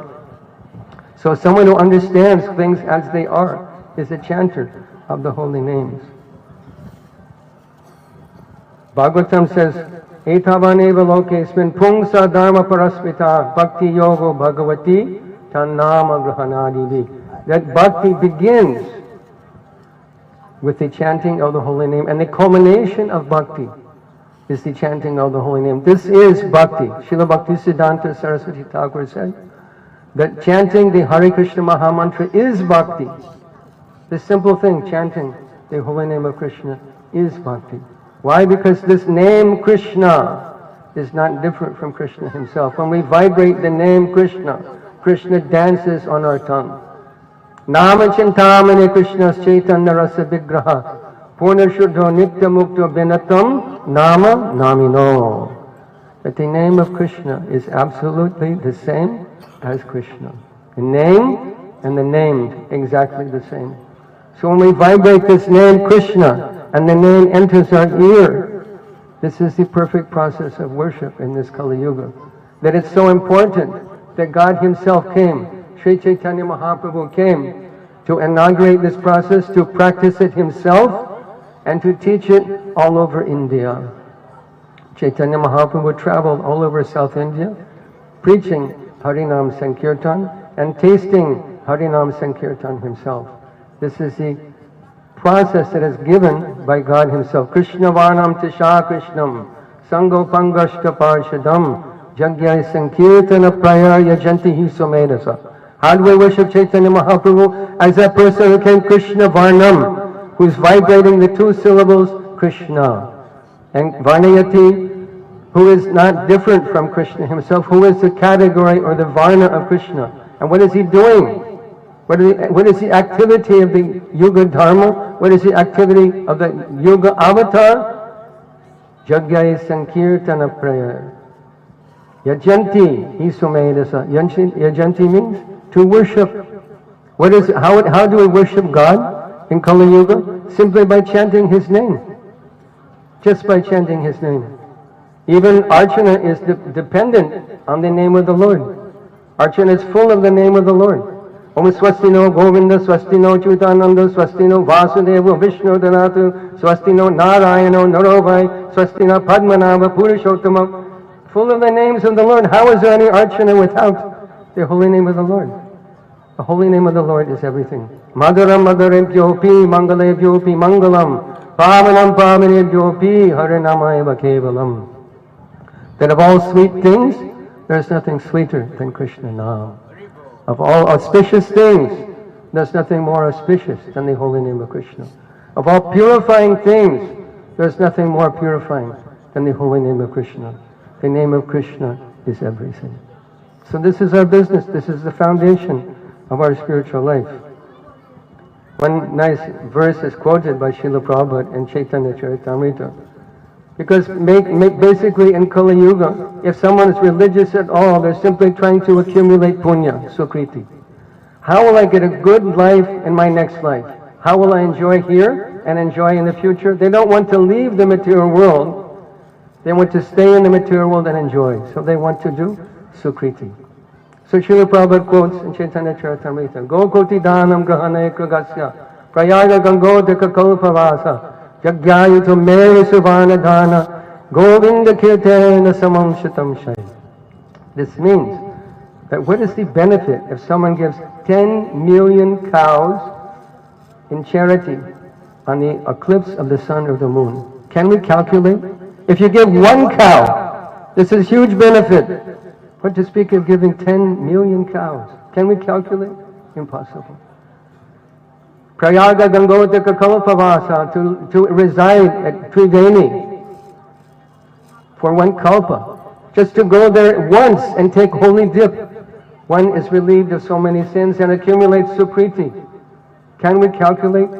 So someone who understands things as they are is a chanter of the holy names. Bhagavatam says, Etavaneva lokesmin pungsa dharma parasmita bhakti yogo bhagavati tannama grahanadivi. That bhakti begins with the chanting of the holy name, and the culmination of bhakti is the chanting of the holy name. This is bhakti. Srila Bhakti Siddhanta Saraswati Thakur said that chanting the Hare Krishna Mahamantra is bhakti. The simple thing, chanting the holy name of Krishna, is bhakti. Why? Because this name Krishna is not different from Krishna himself. When we vibrate the name Krishna, Krishna dances on our tongue. Nama Chintamani Krishna's Chaitanya Rasa Vigraha Purna Shuddho Nitya Mukto Binatam Nama Namino. That the name of Krishna is absolutely the same as Krishna. The name and the named exactly the same. So when we vibrate this name Krishna and the name enters our ear, this is the perfect process of worship in this Kali Yuga. That it's so important that God himself came, Sri Chaitanya Mahaprabhu came to inaugurate this process, to practice it himself, and to teach it all over India. Chaitanya Mahaprabhu traveled all over South India, preaching Harinam Sankirtan and tasting Harinam Sankirtan himself. This is the process that is given by God himself. Krishna Varnam Tisha Krishnam Sango Pangashta Parshadam Jagyai Sankirtana Prayar Yajanti Hisomedasa. How do we worship Chaitanya Mahaprabhu? As that person who came Krishna Varnam, who's vibrating the two syllables Krishna. And Varnayati, who is not different from Krishna himself, who is the category or the Varna of Krishna. And what is he doing? What is the activity of the Yuga Dharma? What is the activity of the Yuga Avatar? Jagyai Sankirtana Prayer. Yajanti Hisumedasa. Yajanti means to worship. How do we worship God in Kali Yuga? Simply by chanting his name. Just by chanting his name. Even Archana is dependent on the name of the Lord. Archana is full of the name of the Lord. Om Swastino Govinda Swastino Chutananda Swastino Vasudeva Vishnu Dhanatu Swastino Narayano Narovai Swastina Padmanava Purushottama. Full of the names of the Lord. How is there any Archana without the holy name of the Lord? The holy name of the Lord is everything. Madaram Madarebhyopi Mangalebhyopi Mangalam Pavanam Pavanebhyopi Harinamaiva Kevalam. That of all sweet things, there is nothing sweeter than Krishna Nam. Of all auspicious things, there's nothing more auspicious than the holy name of Krishna. Of all purifying things, there's nothing more purifying than the holy name of Krishna. The name of Krishna is everything. So this is our business. This is the foundation of our spiritual life. One nice verse is quoted by Srila Prabhupada in Chaitanya Charitamrita. Because basically in Kali Yuga, if someone is religious at all, they're simply trying to accumulate punya, sukriti. How will I get a good life in my next life? How will I enjoy here and enjoy in the future? They don't want to leave the material world. They want to stay in the material world and enjoy. So they want to do sukriti. So Srila Prabhupada quotes in Chaitanya Charitamrita, Go koti dhanam grahane kragasya prayaga gangodika kalpavasa Jagyayuto Mary Suvanadhana Govinda Kirtana Samam Shatam Shai. This means that what is the benefit if someone gives 10 million cows in charity on the eclipse of the sun or the moon? Can we calculate? If you give one cow, this is huge benefit. What to speak of giving 10 million cows? Can we calculate? Impossible. Prayaga Gangodika Kalpavasa, to reside at Triveni for one kalpa. Just to go there once and take holy dip, one is relieved of so many sins and accumulates sukriti. Can we calculate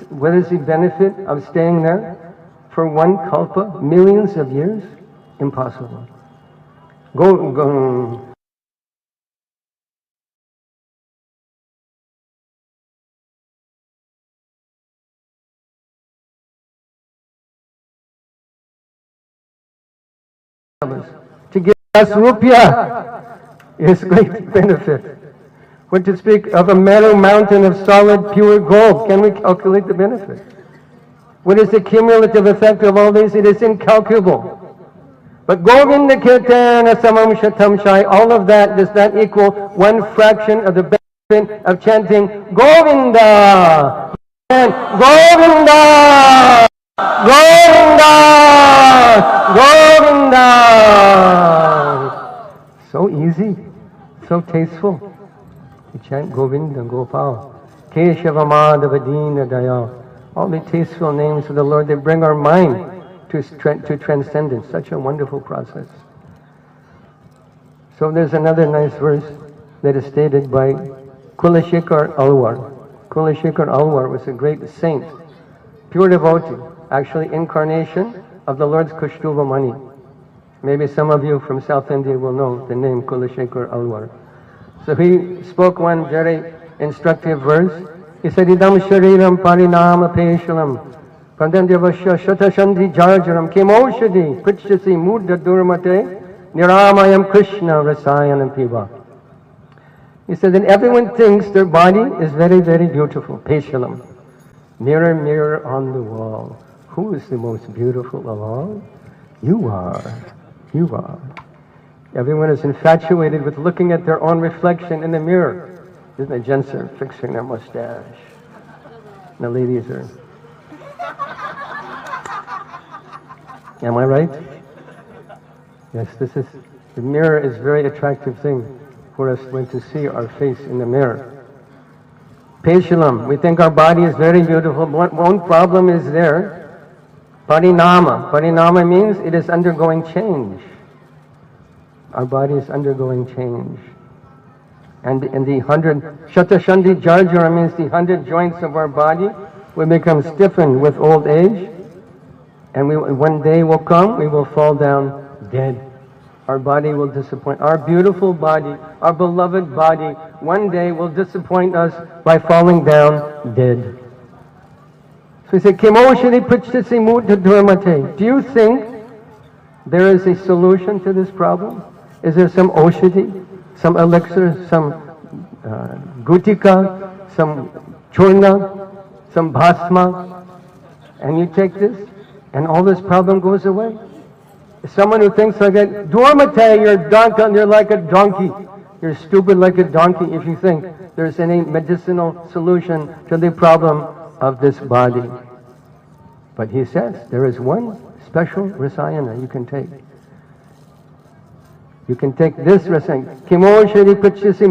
what is the benefit of staying there for one kalpa, millions of years? Impossible. Go. To give us rupiah is great benefit. When to speak of a meadow mountain of solid, pure gold, can we calculate the benefit? What is the cumulative effect of all these? It is incalculable. But Govinda Kirtana Samam Shatam Shai, all of that does not equal one fraction of the benefit of chanting Govinda! And Govinda! Govinda! Govinda! So easy, so tasteful. We chant Govinda, Gopal, Keshava Madhava Dina Daya. All the tasteful names of the Lord, they bring our mind to transcendence. Such a wonderful process. So there's another nice verse that is stated by Kulashekar Alwar. Kulashekar Alwar was a great saint, pure devotee, actually incarnation of the Lord's Kushtuva Mani. Maybe some of you from South India will know the name Kulashekar Alwar. So he spoke one very instructive verse. He said, Idam Shariram Parinama Peshalam Pandandyavasya Shatashandhi Jarjaram Kimoshadi Pritchasi Mudda Durmate Niramayam Krishna Rasayanam Piva. He said that everyone thinks their body is very, very beautiful. Peshalam. Mirror, mirror on the wall. Who is the most beautiful of all? You are. You are. Everyone is infatuated with looking at their own reflection in the mirror. Isn't it? Gents are fixing their mustache. And the ladies are. Am I right? Yes, the mirror is a very attractive thing for us when to see our face in the mirror. Peshalam, we think our body is very beautiful. One problem is there. Parinama. Parinama means it is undergoing change. Our body is undergoing change. And the 100, Shatashandi Jarjara means the 100 joints of our body will become stiffened with old age. And one day will come, we will fall down dead. Our body will disappoint. Our beautiful body, our beloved body, one day will disappoint us by falling down dead. So he said, Kimoshari Pritchasi Mudha Dharmate. Do you think there is a solution to this problem? Is there some oshadi, some elixir, some gutika, some churna, some bhasma, and you take this, and all this problem goes away? Someone who thinks like that, Dharmate, you're like a donkey. You're stupid like a donkey if you think there's any medicinal solution to the problem of this body. But he says there is one special rasayana you can take. You can take this rasayana. Kimoshari Pritchasi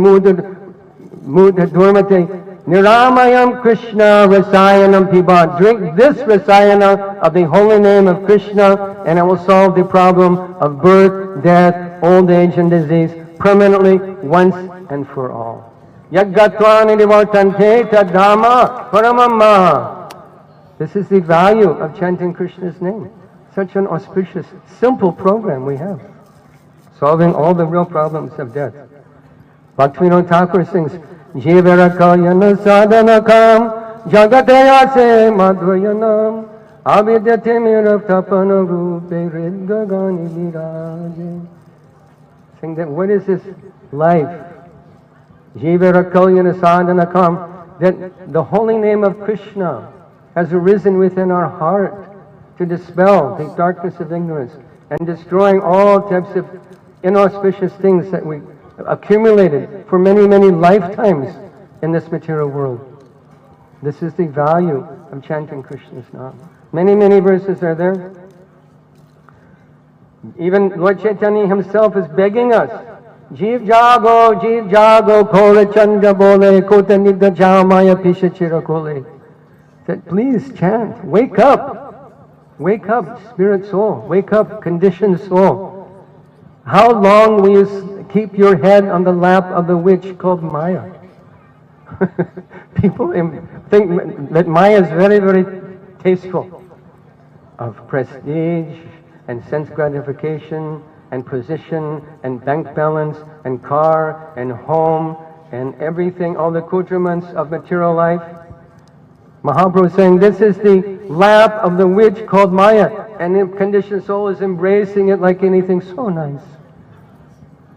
Mudha Dharmate Niramayam Krishna Rasayanam Piba. Drink this rasayana of the holy name of Krishna, and it will solve the problem of birth, death, old age, and disease permanently, once and for all. Yaggatva Nivartante Tadama Paramamma. This is the value of chanting Krishna's name. Such an auspicious, simple program we have, solving all the real problems of death. Bhaktivinoda Thakur sings, Jivara kalyana sadhanakam jagatayase madhvayanam avidyate miraftapana rupe ridgagani viraje. Saying that what is this life? Jivara kalyana sadhanakam, that the holy name of Krishna has arisen within our heart to dispel the darkness of ignorance and destroying all types of inauspicious things that we accumulated for many, many lifetimes in this material world. This is the value of chanting Krishna's name. Many, many verses are there. Even Lord Chaitanya himself is begging us, Jeev jago, kole chandra bole, kota nigda jamaya pisha chira kole. That please chant, wake up, spirit soul, wake up, conditioned soul. How long will you keep your head on the lap of the witch called Maya? People think that Maya is very, very tasteful of prestige and sense gratification and position and bank balance and car and home and everything, all the accoutrements of material life. Mahaprabhu is saying this is the lap of the witch called Maya. and the conditioned soul is embracing it like anything so nice.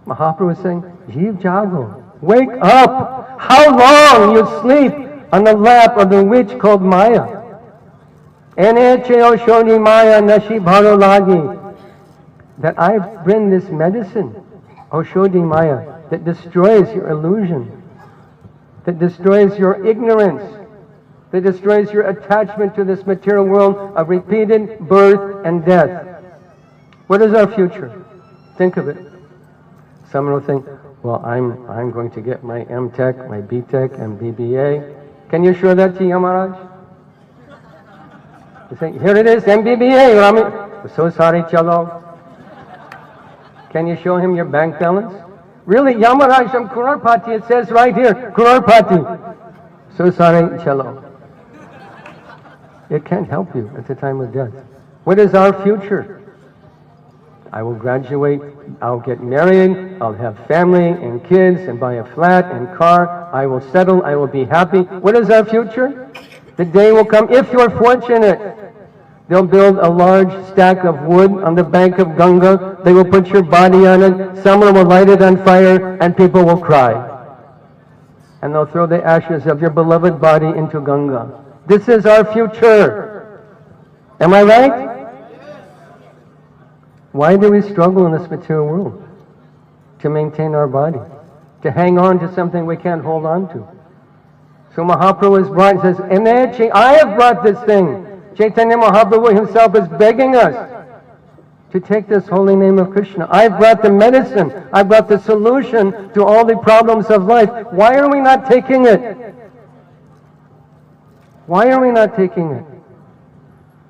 Mahaprabhu was saying, Jeev Jago, wake up! How long you sleep on the lap of the witch called Maya? Shoni Maya Nashi Bharo Lagi. That I bring this medicine, Oshodi Maya, that destroys your illusion, that destroys your ignorance, that destroys your attachment to this material world of repeated birth and death. What is our future? Think of it. Someone will think, well, I'm going to get my M.Tech, my B.Tech, and BBA. Can you show that to Yamaraj? You say, here it is, MBBA, Rami. We're so sorry, Chalo. Can you show him your bank balance? Really, Yamaraj, I'm Kurarpati, it says right here, Kurarpati. So sorry, Chalo. It can't help you at the time of death. What is our future? I will graduate, I'll get married, I'll have family and kids and buy a flat and car, I will settle, I will be happy. What is our future? The day will come, if you're fortunate, they'll build a large stack of wood on the bank of Ganga, they will put your body on it, someone will light it on fire, and people will cry. And they'll throw the ashes of your beloved body into Ganga. This is our future. Am I right? Why do we struggle in this material world? To maintain our body, to hang on to something we can't hold on to. So Mahaprabhu has brought, says, I have brought this thing. Chaitanya Mahaprabhu himself is begging us to take this holy name of Krishna. I've brought the medicine. I've brought the solution to all the problems of life. Why are we not taking it? Why are we not taking it?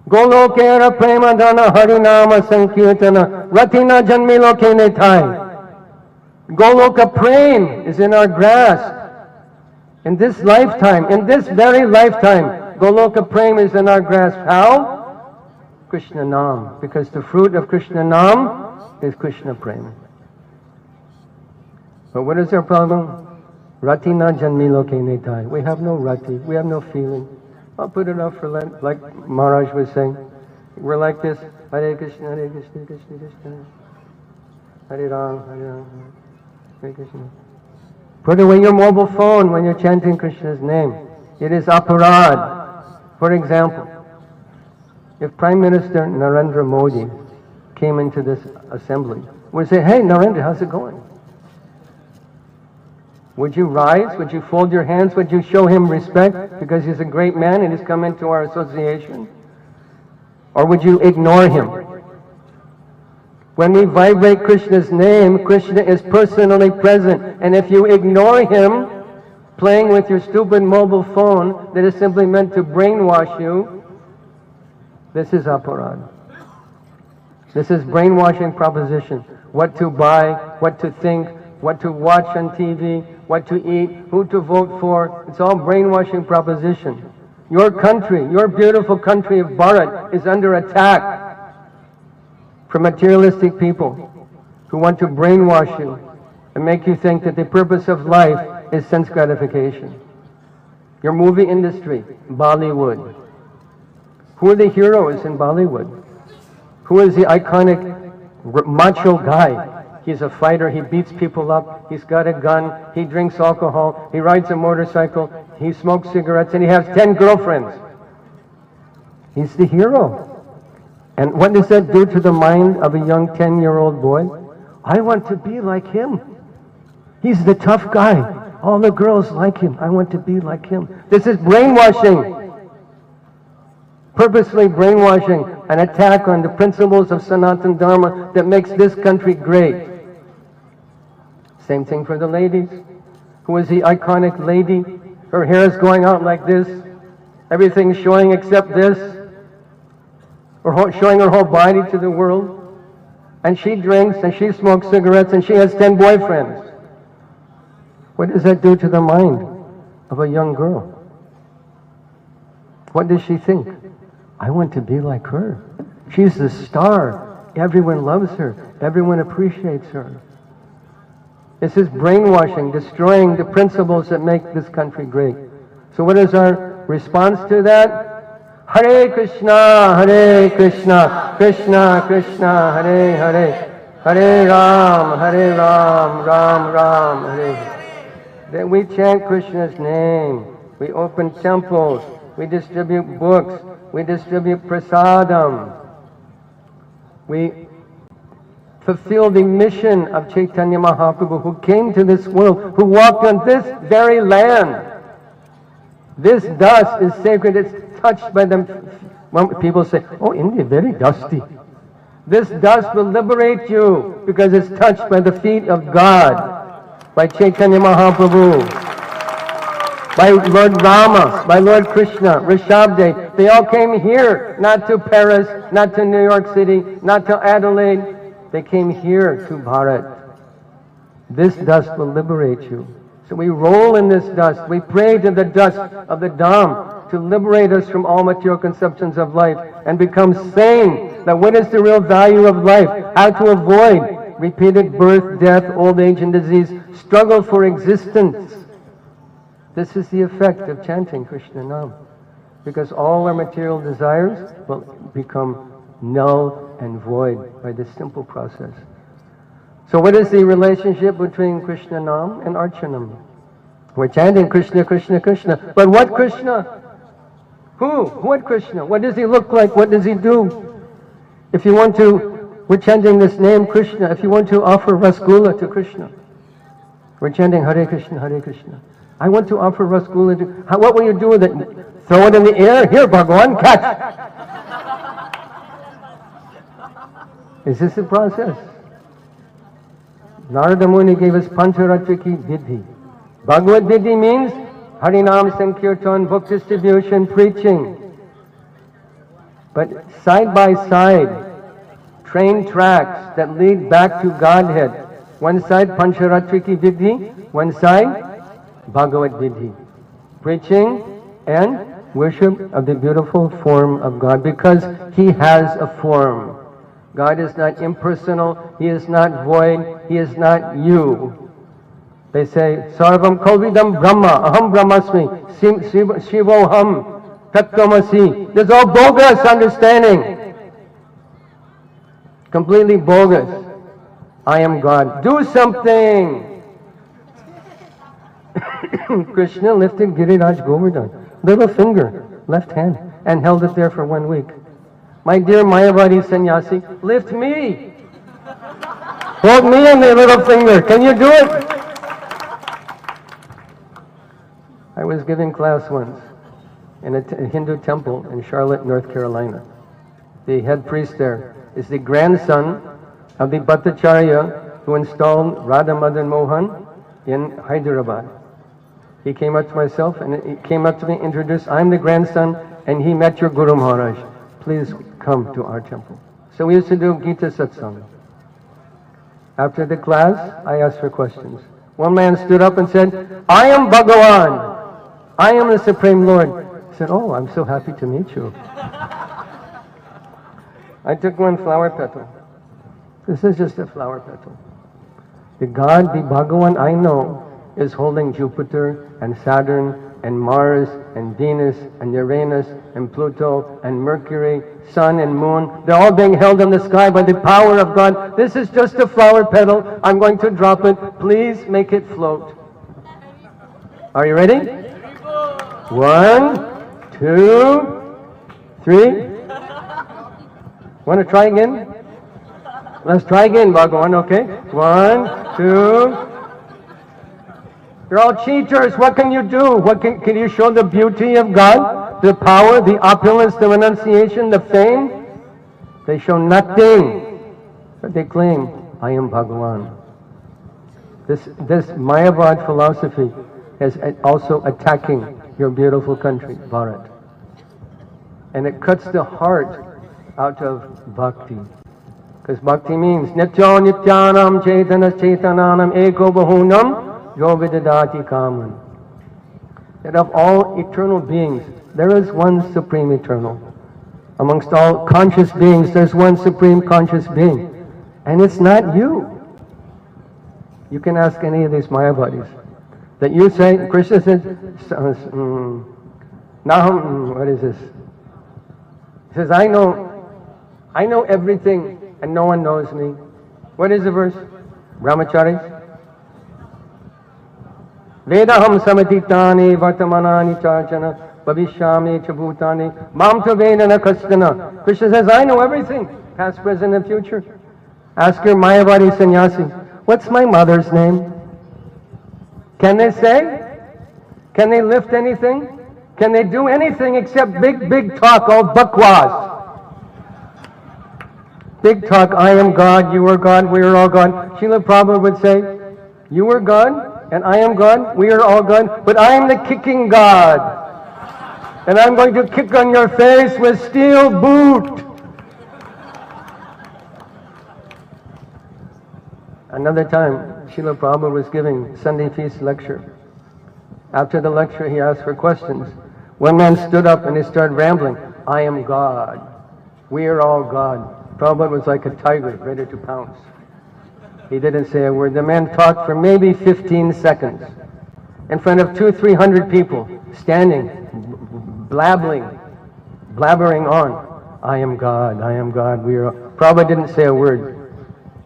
Golokera premadana harinama sankirtana ratina janmiloke netai. Goloka prem is in our grasp. In this lifetime, in this very lifetime, Goloka prem is in our grasp. How? Krishna Nam. Because the fruit of Krishna Nam is Krishna prem. But what is our problem? Ratina janmiloke netai. We have no rati, we have no feeling. I'll put it up for like Maharaj was saying. We're like this. Hare Krishna, Hare Krishna, Krishna Krishna. Hare Ram, Hare Ram, Hare Krishna. Put away your mobile phone when you're chanting Krishna's name. It is aparad. For example, if Prime Minister Narendra Modi came into this assembly, we'd say, hey Narendra, how's it going? Would you rise? Would you fold your hands? Would you show him respect because he's a great man and he's come into our association? Or would you ignore him? When we vibrate Krishna's name, Krishna is personally present. And if you ignore him, playing with your stupid mobile phone that is simply meant to brainwash you, this is aparad. This is brainwashing proposition. What to buy, what to think, what to watch on TV, what to eat, who to vote for. It's all brainwashing proposition. Your country, your beautiful country of Bharat is under attack from materialistic people who want to brainwash you and make you think that the purpose of life is sense gratification. Your movie industry, Bollywood. Who are the heroes in Bollywood? Who is the iconic macho guy? He's a fighter, he beats people up, he's got a gun, he drinks alcohol, he rides a motorcycle, he smokes cigarettes, and he has 10 girlfriends. He's the hero. And what does that do to the mind of a young 10-year-old boy? I want to be like him. He's the tough guy. All the girls like him. I want to be like him. This is brainwashing. Purposely brainwashing, an attack on the principles of Sanatana Dharma that makes this country great. Same thing for the ladies. Who is the iconic lady? Her hair is going out like this. Everything's showing except this. Or showing her whole body to the world. And she drinks and she smokes cigarettes and she has 10 boyfriends. What does that do to the mind of a young girl? What does she think? I want to be like her. She's the star. Everyone loves her. Everyone appreciates her. This is brainwashing, destroying the principles that make this country great. So what is our response to that? Hare Krishna, Krishna Krishna, Hare Hare, Hare Ram, Ram Ram, Hare Hare. Then we chant Krishna's name. We open temples. We distribute books. We distribute prasadam. We fulfill the mission of Chaitanya Mahaprabhu, who came to this world, who walked on this very land. This dust is sacred. It's touched by them. When people say, oh, India, very dusty. This dust will liberate you because it's touched by the feet of God, by Chaitanya Mahaprabhu, by Lord Rama, by Lord Krishna, Rishabdev. They all came here, not to Paris, not to New York City, not to Adelaide. They came here to Bharat. This dust will liberate you. So we roll in this dust. We pray to the dust of the Dham to liberate us from all material conceptions of life and become sane. That what is the real value of life? How to avoid repeated birth, death, old age and disease, struggle for existence. This is the effect of chanting Krishna Nam. Because all our material desires will become null and void by this simple process. So what is the relationship between Krishna Nam and Archanam? We're chanting Krishna, Krishna, Krishna. But what Krishna? Who? What Krishna? What does he look like? What does he do? If you want to, we're chanting this name Krishna. If you want to offer Rasgulla to Krishna, we're chanting Hare Krishna, Hare Krishna. I want to offer Rasgulla to, what will you do with it? Throw it in the air? Here, Bhagavan, catch! Is this the process? Narada Muni gave us Pancharatriki Vidhi. Bhagavad Vidhi means Harinam Sankirtan, book distribution, preaching. But side by side, train tracks that lead back to Godhead. One side Pancharatriki Vidhi, one side Bhagavad Vidhi. Preaching and worship of the beautiful form of God, because He has a form. God is not impersonal, He is not void, He is not you. They say, Sarvam Kalvidam Brahma, Aham Brahmasmi, Shivoham, Tattvamasi. This is all bogus understanding. Completely bogus. I am God. Do something! Krishna lifted Giriraj Govardhan, little finger, left hand, and held it there for 1 week. My dear Mayavadi sannyasi, lift me! Hold me in the little finger. Can you do it? I was giving class once in a Hindu temple in Charlotte, North Carolina. The head priest there is the grandson of the Bhattacharya who installed Radha Madan Mohan in Hyderabad. He came up to myself and he came up to me, introduced, I'm the grandson, and he met your Guru Maharaj. Please come to our temple. So we used to do Gita Satsang. After the class, I asked for questions. One man stood up and said, I am Bhagavan. I am the Supreme Lord. I said, oh, I'm so happy to meet you. I took one flower petal. This is just a flower petal. The God, the Bhagavan I know, is holding Jupiter and Saturn and Mars and Venus and Uranus and Pluto and Mercury, Sun and Moon. They're all being held in the sky by the power of God. This is just a flower petal. I'm going to drop it. Please make it float. Are you ready? 1, 2, 3. Want to try again? Let's try again, Bhagavan, okay? 1, 2. You're all cheaters. What can you do? What can you show the beauty of God? The power, the opulence, the renunciation, the fame? They show nothing. But they claim, I am Bhagavan. This Mayavad philosophy is also attacking your beautiful country, Bharat. And it cuts the heart out of bhakti. Because bhakti means Nityo Nityanam Chaitanas Chaitananam Eko Bahunam Yo Vidadati Kaman. That of all eternal beings, there is one supreme eternal. Amongst all conscious beings, there's one supreme conscious being. And it's not you. You can ask any of these Mayavadis. That you say, Krishna says, Naham, what is this? He says, I know everything and no one knows me. What is the verse? Brahmacharis. Vedaham samatitani vartamanani charjana bhavishyami chabhutani mam tu vedana kastana. Krishna says, I know everything, past, present, and future. Ask your Mayavadi sannyasi, what's my mother's name? Can they say? Can they lift anything? Can they do anything except big talk, all bakwas? Big talk, I am God, you are God, we are all God. Srila Prabhupada would say, you are God, and I am God, we are all God, but I am the kicking God. And I'm going to kick on your face with steel boot. Another time, Srila Prabhupada was giving Sunday feast lecture. After the lecture, he asked for questions. One man stood up and he started rambling, I am God, we are all God. Prabhupada was like a tiger, ready to pounce. He didn't say a word. The man talked for maybe 15 seconds in front of 200-300 people, standing, blabbering on. I am God, we are... Prabhupada didn't say a word.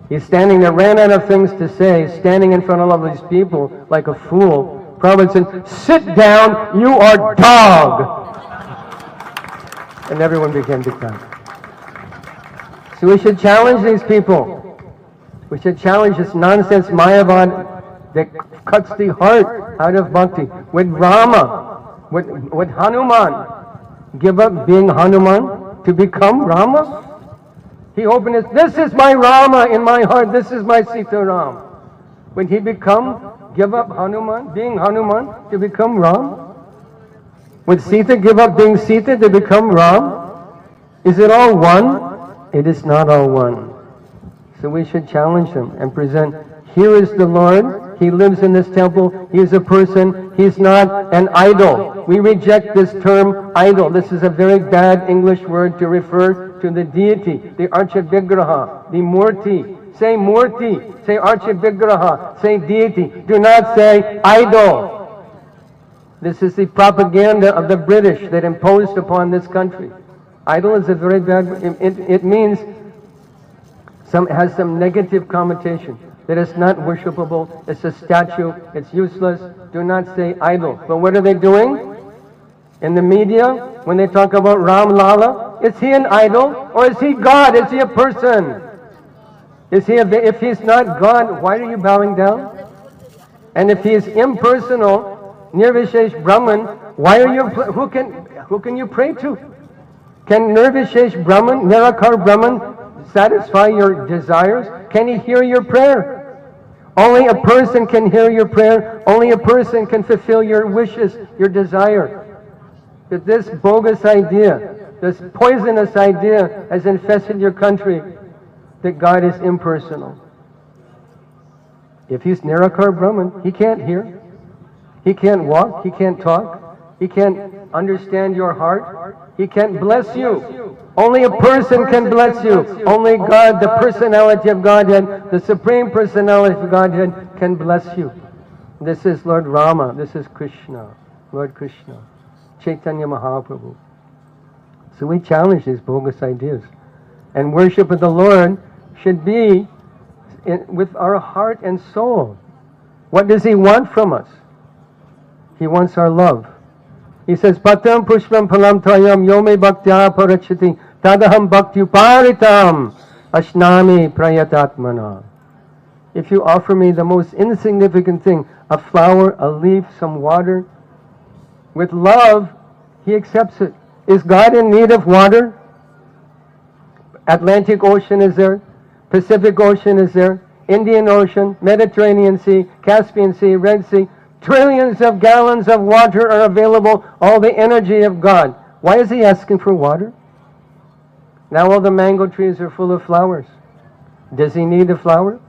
He's standing there, ran out of things to say, standing in front of all of these people like a fool. Prabhupada said, sit down, you are dog! And everyone began to cry. So we should challenge these people. We should challenge this nonsense Mayavad that cuts the heart out of bhakti. Would Rama, would Hanuman give up being Hanuman to become Rama? He opened his, this is my Rama in my heart, this is my Sita Ram. Would he give up Hanuman, being Hanuman to become Ram? Would Sita give up being Sita to become Ram? Is it all one? It is not all one. So we should challenge them and present, here is the Lord, He lives in this temple, He is a person, He's not an idol. We reject this term idol. This is a very bad English word to refer to the deity, the Archavigraha, the Murti. Say Murti, say Archavigraha, say deity. Do not say idol. This is the propaganda of the British that imposed upon this country. Idol is a very bad, it means, has some negative connotation, that it's not worshipable, it's a statue, it's useless. Do not say idol. But what are they doing? In the media, when they talk about Ram Lala, is he an idol or is he God? Is he a person? If he's not God, why are you bowing down? And if he is impersonal, Nirvishesh Brahman, why are you, who can you pray to? Can Nirvishesh Brahman, Nirakar Brahman, satisfy your desires? Can he hear your prayer? Only a person can hear your prayer. Only a person can fulfill your wishes, your desire. That this bogus idea, this poisonous idea has infested your country, that God is impersonal. If he's Nirakar Brahman, he can't hear. He can't walk. He can't talk. He can't understand your heart. He can't bless you. Only a person can bless you. Only God, the personality of Godhead, the Supreme Personality of Godhead can bless you. This is Lord Rama. This is Krishna. Lord Krishna. Chaitanya Mahaprabhu. So we challenge these bogus ideas. And worship of the Lord should be with our heart and soul. What does He want from us? He wants our love. He says, Patam pushpam phalam tvayam yome bhaktya parachati tadaham bhaktuparitam ashnami prayatatmana. If you offer me the most insignificant thing, a flower, a leaf, some water, with love, He accepts it. Is God in need of water? Atlantic Ocean is there. Pacific Ocean is there. Indian Ocean, Mediterranean Sea, Caspian Sea, Red Sea. Trillions of gallons of water are available, all the energy of God. Why is He asking for water? Now all the mango trees are full of flowers. Does He need a flower?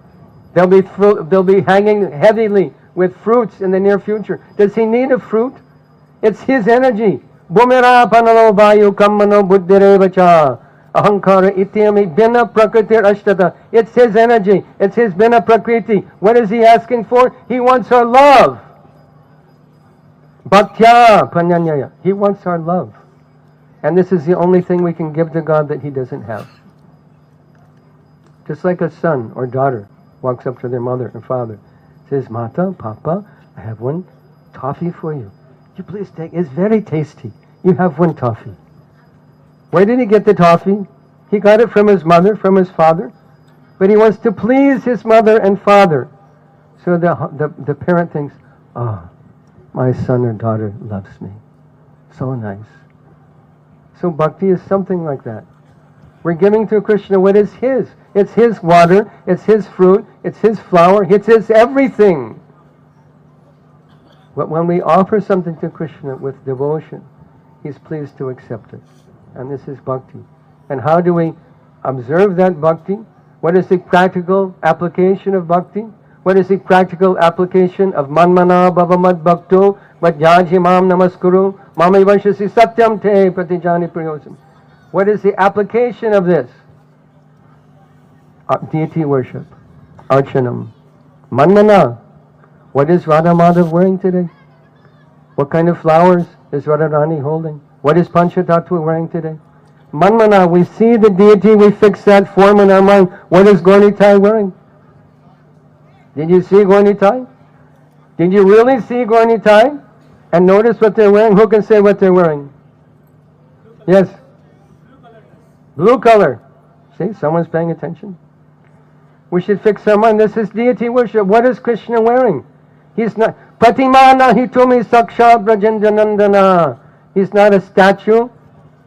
They'll be hanging heavily with fruits in the near future. Does He need a fruit? It's His energy. Bhumira panalo vayu kammano buddhirevacha ahankara ityami bina prakritir ashtata. It's His energy. It's His bina prakriti. What is He asking for? He wants our love. Bhaktya panyanyaya. He wants our love. And this is the only thing we can give to God that He doesn't have. Just like a son or daughter walks up to their mother and father, says, Mata, Papa, I have one toffee for you. You please take it. It's very tasty. You have one toffee. Where did he get the toffee? He got it from his mother, from his father. But he wants to please his mother and father. So the parent thinks, oh, my son or daughter loves me. So nice. So bhakti is something like that. We're giving to Krishna what is His. It's His water, it's His fruit, it's His flower, it's His everything. But when we offer something to Krishna with devotion, He's pleased to accept it. And this is bhakti. And how do we observe that bhakti? What is the practical application of bhakti? What is the practical application of manmana bhavamad bhakto vadyaji mam namaskuru mami vanshasi satyam te pratijani priyosam? What is the application of this? Deity worship, archanam. Manmana. What is Radha Madhav wearing today? What kind of flowers is Radharani holding? What is Panchatattva wearing today? Manmana, we see the deity, we fix that form in our mind. What is Gaurnitai wearing? Did you see Gaurnitai? Did you really see Gaurnitai? And notice what they're wearing? Who can say what they're wearing? Yes? Blue color. See, someone's paying attention. We should fix our mind. This is deity worship. What is Krishna wearing? He's not... Pratimana hitumi saksha brajendanandana. He's not a statue.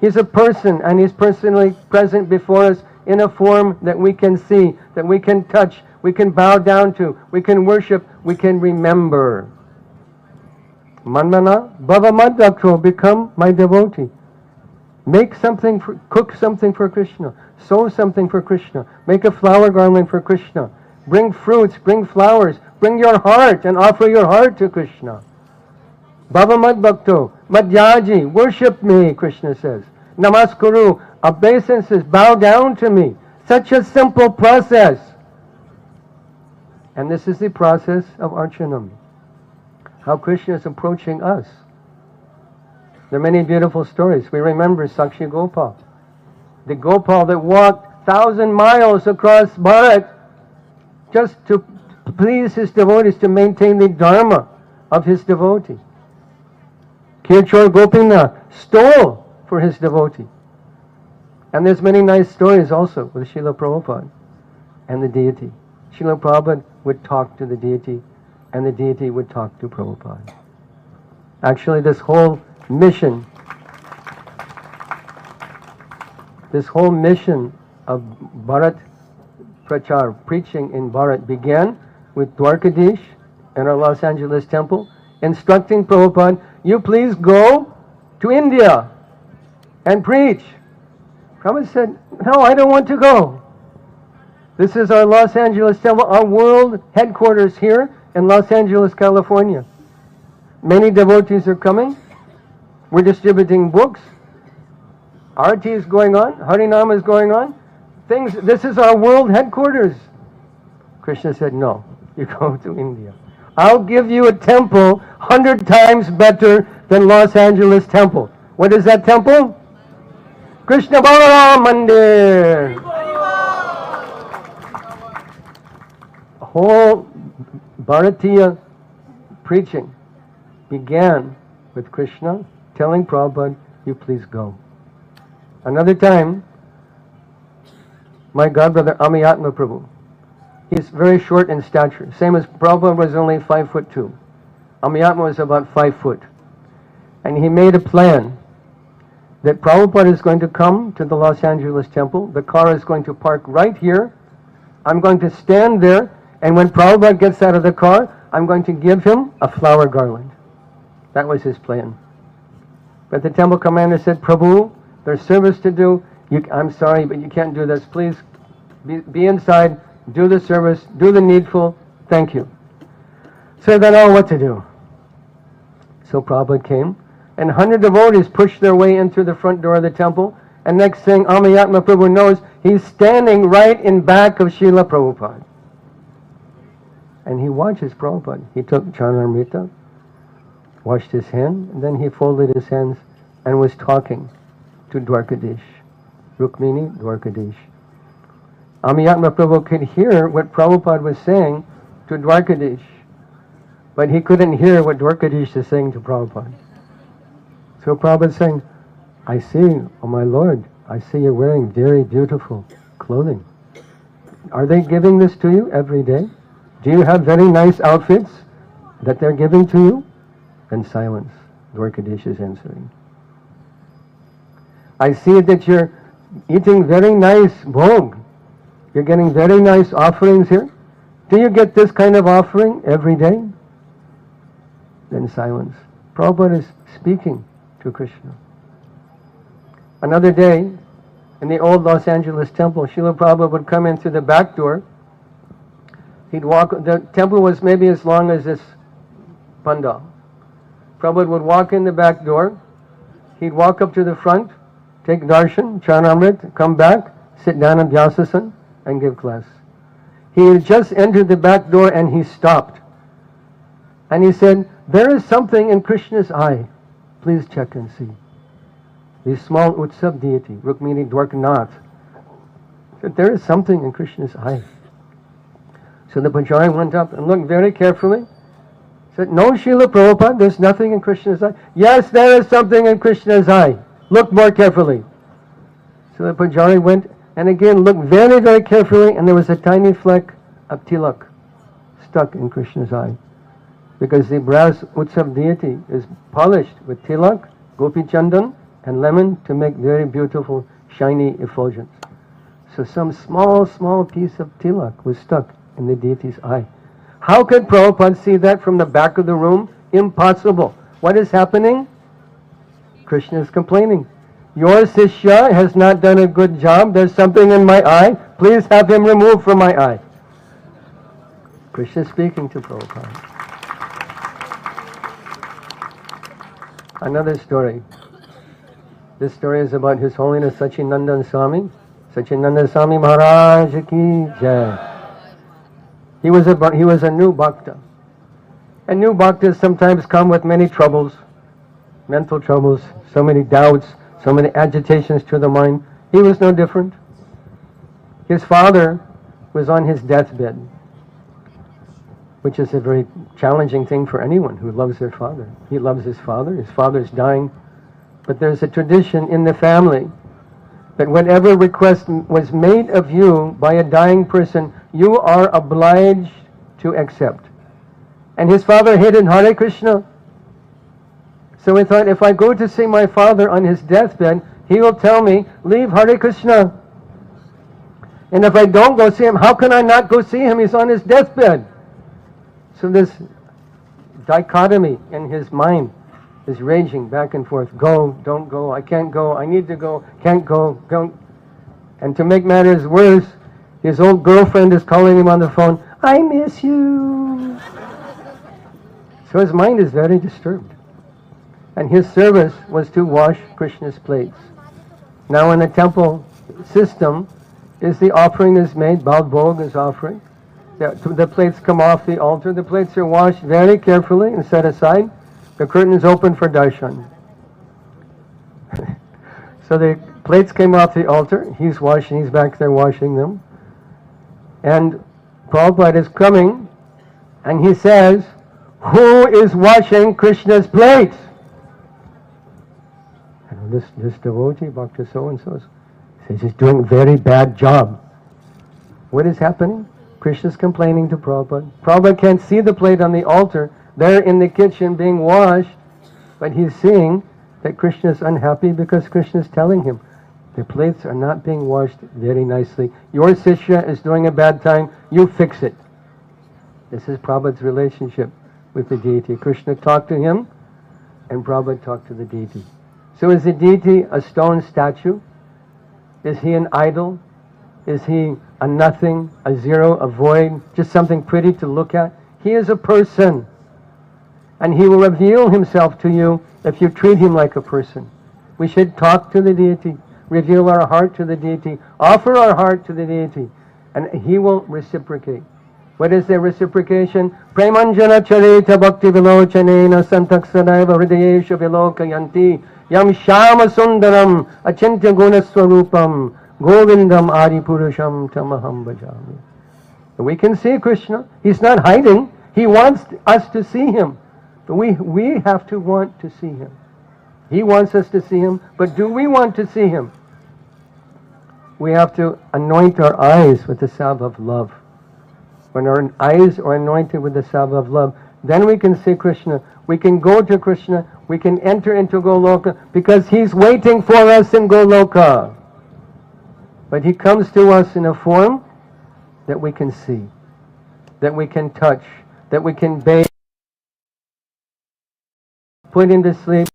He's a person, and He's personally present before us in a form that we can see, that we can touch, we can bow down to, we can worship, we can remember. Manmana bhavamadakro, become my devotee. Make something, cook something for Krishna. Sew something for Krishna. Make a flower garland for Krishna. Bring fruits, bring flowers. Bring your heart and offer your heart to Krishna. Bhavamad bhakto, madhyaji, worship me, Krishna says. Namaskuru, obeisances, bow down to me. Such a simple process. And this is the process of Archanam. How Krishna is approaching us. There are many beautiful stories. We remember Sakshi Gopal. The Gopal that walked 1,000 miles across Bharat just to please his devotees, to maintain the dharma of his devotee. Kirchor Gopinath stole for his devotee. And there's many nice stories also with Srila Prabhupada and the deity. Srila Prabhupada would talk to the deity, and the deity would talk to Prabhupada. Actually, this whole mission of Bharat Prachar, preaching in Bharat, began with Dwarkadish in our Los Angeles temple, instructing Prabhupada, you please go to India and preach. Prabhupada said, no, I don't want to go. This is our Los Angeles temple, our world headquarters here in Los Angeles, California. Many devotees are coming. We're distributing books. Arati is going on. Harinam is going on. This is our world headquarters. Krishna said, no, you go to India. I'll give you a temple 100 times better than Los Angeles temple. What is that temple? Krishna Balaram Mandir. The whole Bharatiya preaching began with Krishna telling Prabhupada, you please go. Another time, my godbrother Amiyatma Prabhu, he's very short in stature, same as Prabhupada was only 5'2". Amiyatma was about 5 foot. And he made a plan that Prabhupada is going to come to the Los Angeles temple, the car is going to park right here, I'm going to stand there, and when Prabhupada gets out of the car, I'm going to give him a flower garland. That was his plan. But the temple commander said, Prabhu, there's service to do. I'm sorry, but you can't do this. Please be inside, do the service, do the needful. Thank you. So they don't know what to do. So Prabhupada came, and 100 devotees pushed their way in through the front door of the temple. And next thing, Amiyatma Prabhu knows, he's standing right in back of Srila Prabhupada. And he watches Prabhupada. He took Charnamrita, washed his hand, and then he folded his hands and was talking to Dwarkadesh. Rukmini, Dwarkadesh. Amiya Prabhu could hear what Prabhupada was saying to Dwarkadesh, but he couldn't hear what Dwarkadesh is saying to Prabhupada. So Prabhupada is saying, I see, oh my Lord, I see you're wearing very beautiful clothing. Are they giving this to you every day? Do you have very nice outfits that they're giving to you? And silence. Dwarkadesh is answering. I see that you're eating very nice bhog. You're getting very nice offerings here. Do you get this kind of offering every day? Then silence. Prabhupada is speaking to Krishna. Another day, in the old Los Angeles temple, Srila Prabhupada would come in through the back door. He'd walk, the temple was maybe as long as this pandal. Prabhupada would walk in the back door. He'd walk up to the front, take darshan, charanamrit, come back, sit down in Vyasasana, and give class. He had just entered the back door and he stopped. And he said, there is something in Krishna's eye. Please check and see. The small Utsav deity, Rukmini Dwarkanath, said, there is something in Krishna's eye. So the Pujari went up and looked very carefully. Said, no, Srila Prabhupada, there's nothing in Krishna's eye. Yes, there is something in Krishna's eye. Look more carefully. So the Pujari went and again looked very, very carefully, and there was a tiny fleck of tilak stuck in Krishna's eye. Because the brass Utsav deity is polished with tilak, gopi chandan, and lemon to make very beautiful, shiny effulgence. So some small piece of tilak was stuck in the deity's eye. How could Prabhupada see that from the back of the room? Impossible. What is happening? Krishna is complaining. Your Sishya has not done a good job. There's something in my eye. Please have him removed from my eye. Krishna is speaking to Prabhupada. Another story. This story is about His Holiness Sachinandan Swami. Sachinandan Swami Maharaj ki jai. He was a new bhakta. And new bhaktas sometimes come with many troubles, mental troubles, so many doubts, so many agitations to the mind. He was no different. His father was on his deathbed, which is a very challenging thing for anyone who loves their father. He loves his father's dying. But there's a tradition in the family that whatever request was made of you by a dying person, you are obliged to accept. And his father hated Hare Krishna. So he thought, if I go to see my father on his deathbed, he will tell me, leave Hare Krishna. And if I don't go see him, how can I not go see him? He's on his deathbed. So this dichotomy in his mind is raging back and forth. Go, don't go, I can't go, I need to go, can't go, don't. And to make matters worse, his old girlfriend is calling him on the phone, I miss you. So his mind is very disturbed. And his service was to wash Krishna's plates. Now in the temple system, is the offering is made, Balbhog is offering. The plates come off the altar. The plates are washed very carefully and set aside. The curtain is open for darshan. So the plates came off the altar. He's washing, he's back there washing them. And Prabhupada is coming and he says, who is washing Krishna's plates? And this devotee, Bhakta so-and-so, says he's doing a very bad job. What is happening? Krishna's complaining to Prabhupada. Prabhupada can't see the plate on the altar. They're in the kitchen being washed, but he's seeing that Krishna is unhappy because Krishna is telling him, the plates are not being washed very nicely. Your Sishya is doing a bad time. You fix it. This is Prabhupada's relationship with the deity. Krishna talked to him, and Prabhupada talked to the deity. So is the deity a stone statue? Is he an idol? Is he a nothing, a zero, a void, just something pretty to look at? He is a person. And he will reveal himself to you if you treat him like a person. We should talk to the deity, reveal our heart to the deity, offer our heart to the deity, and he will reciprocate. What is the reciprocation? Premanjana charita bhakti vilochanena santak sadaiva hridayesha vilokayanti Yam Shama Sundaram Achintya Guna Swarupam Govindam Adi Purusham Tamaham Bhajami. We can see Krishna. He's not hiding. He wants us to see him. But we have to want to see him. He wants us to see him, but do we want to see him? We have to anoint our eyes with the salve of love. When our eyes are anointed with the salve of love, then we can see Krishna. We can go to Krishna. We can enter into Goloka because he's waiting for us in Goloka. But he comes to us in a form that we can see, that we can touch, that we can bathe, put him to sleep.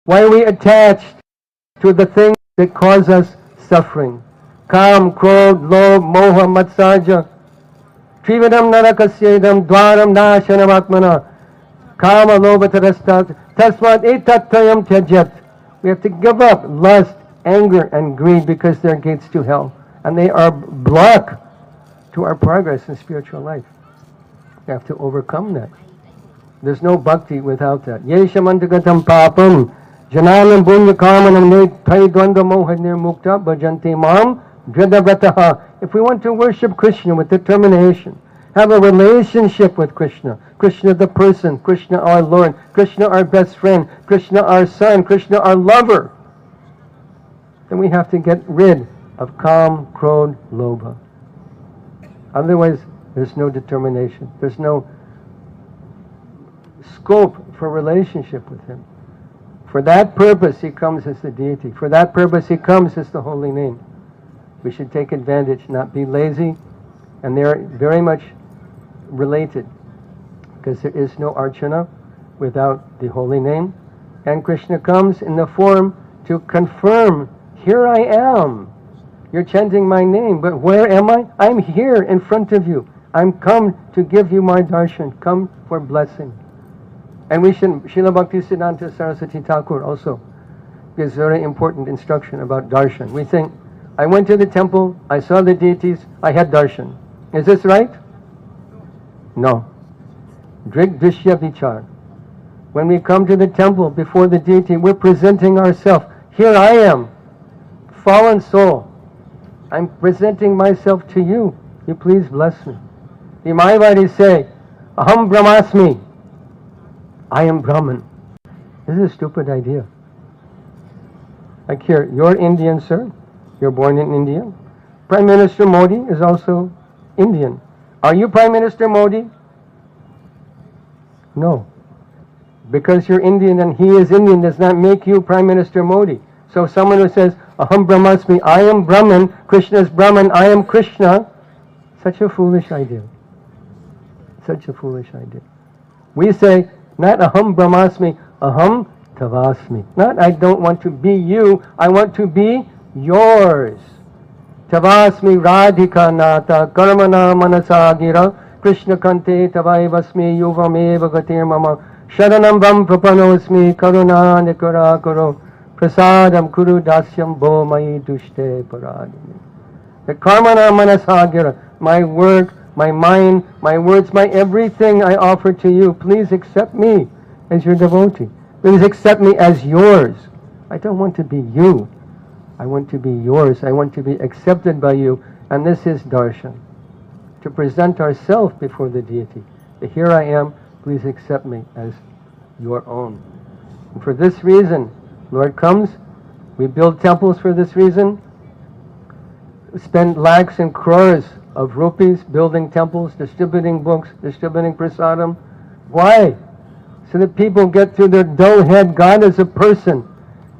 Why are we attached to the things that cause us suffering? Kam, Krodh, Lobh, Moha, Matsarja. Trividam Narakasyedam Dwaram Nashanam Atmana. Kama, Lobha, Tarastat. Tasmat Etattayam Tyajat. We have to give up lust, anger, and greed because they're gates to hell. And they are block to our progress in spiritual life. We have to overcome that. There's no bhakti without that. Yeshamantagatam papam. Jananam bunya kamanam netai dvanda moha nirmukta bhajanti mam dradavrataha. If we want to worship Krishna with determination, have a relationship with Krishna, Krishna the person, Krishna our Lord, Krishna our best friend, Krishna our son, Krishna our lover, then we have to get rid of Kam, Krodh, Lobha. Otherwise, there's no determination. There's no scope for relationship with him. For that purpose, he comes as the deity. For that purpose, he comes as the holy name. We should take advantage, not be lazy. And they are very much related, because there is no archana without the holy name. And Krishna comes in the form to confirm, here I am. You're chanting my name, but where am I? I'm here in front of you. I'm come to give you my darshan, come for blessing. And we should, Srila Bhaktisiddhanta Saraswati Thakur also gives very important instruction about darshan. We think, I went to the temple, I saw the deities, I had darshan. Is this right? No. Drig Drishya Vichar. When we come to the temple before the deity, we're presenting ourselves. Here I am, fallen soul. I'm presenting myself to you. You please bless me. The Mayavadis say, Aham Brahmasmi. I am Brahman. This is a stupid idea. Like here, you're Indian, sir. You're born in India. Prime Minister Modi is also Indian. Are you Prime Minister Modi? No. Because you're Indian and he is Indian does not make you Prime Minister Modi. So someone who says, Aham Brahmasmi, I am Brahman, Krishna is Brahman, I am Krishna, such a foolish idea. Such a foolish idea. We say, not Aham Brahmasmi, Aham Tavasmi. Not I don't want to be you, I want to be yours. Tavasmi Radhika Nata Karmana Manasagira Krishna Kante Tavaivasmi Yuvameva Gatir Mama Sharanam Vam Prapanosmi Karuna Nikara Karo Prasadam Kuru Dasyam Bo Mai Dushte Paradimi. The Karmana Manasagira, my work, my mind, my words, my everything I offer to you. Please accept me as your devotee. Please accept me as yours. I don't want to be you. I want to be yours. I want to be accepted by you. And this is darshan. To present ourselves before the deity. Here I am. Please accept me as your own. And for this reason, Lord comes. We build temples for this reason. Spend lakhs and crores of rupees building temples, distributing books, distributing prasadam. Why? So that people get through their dull head, God is a person,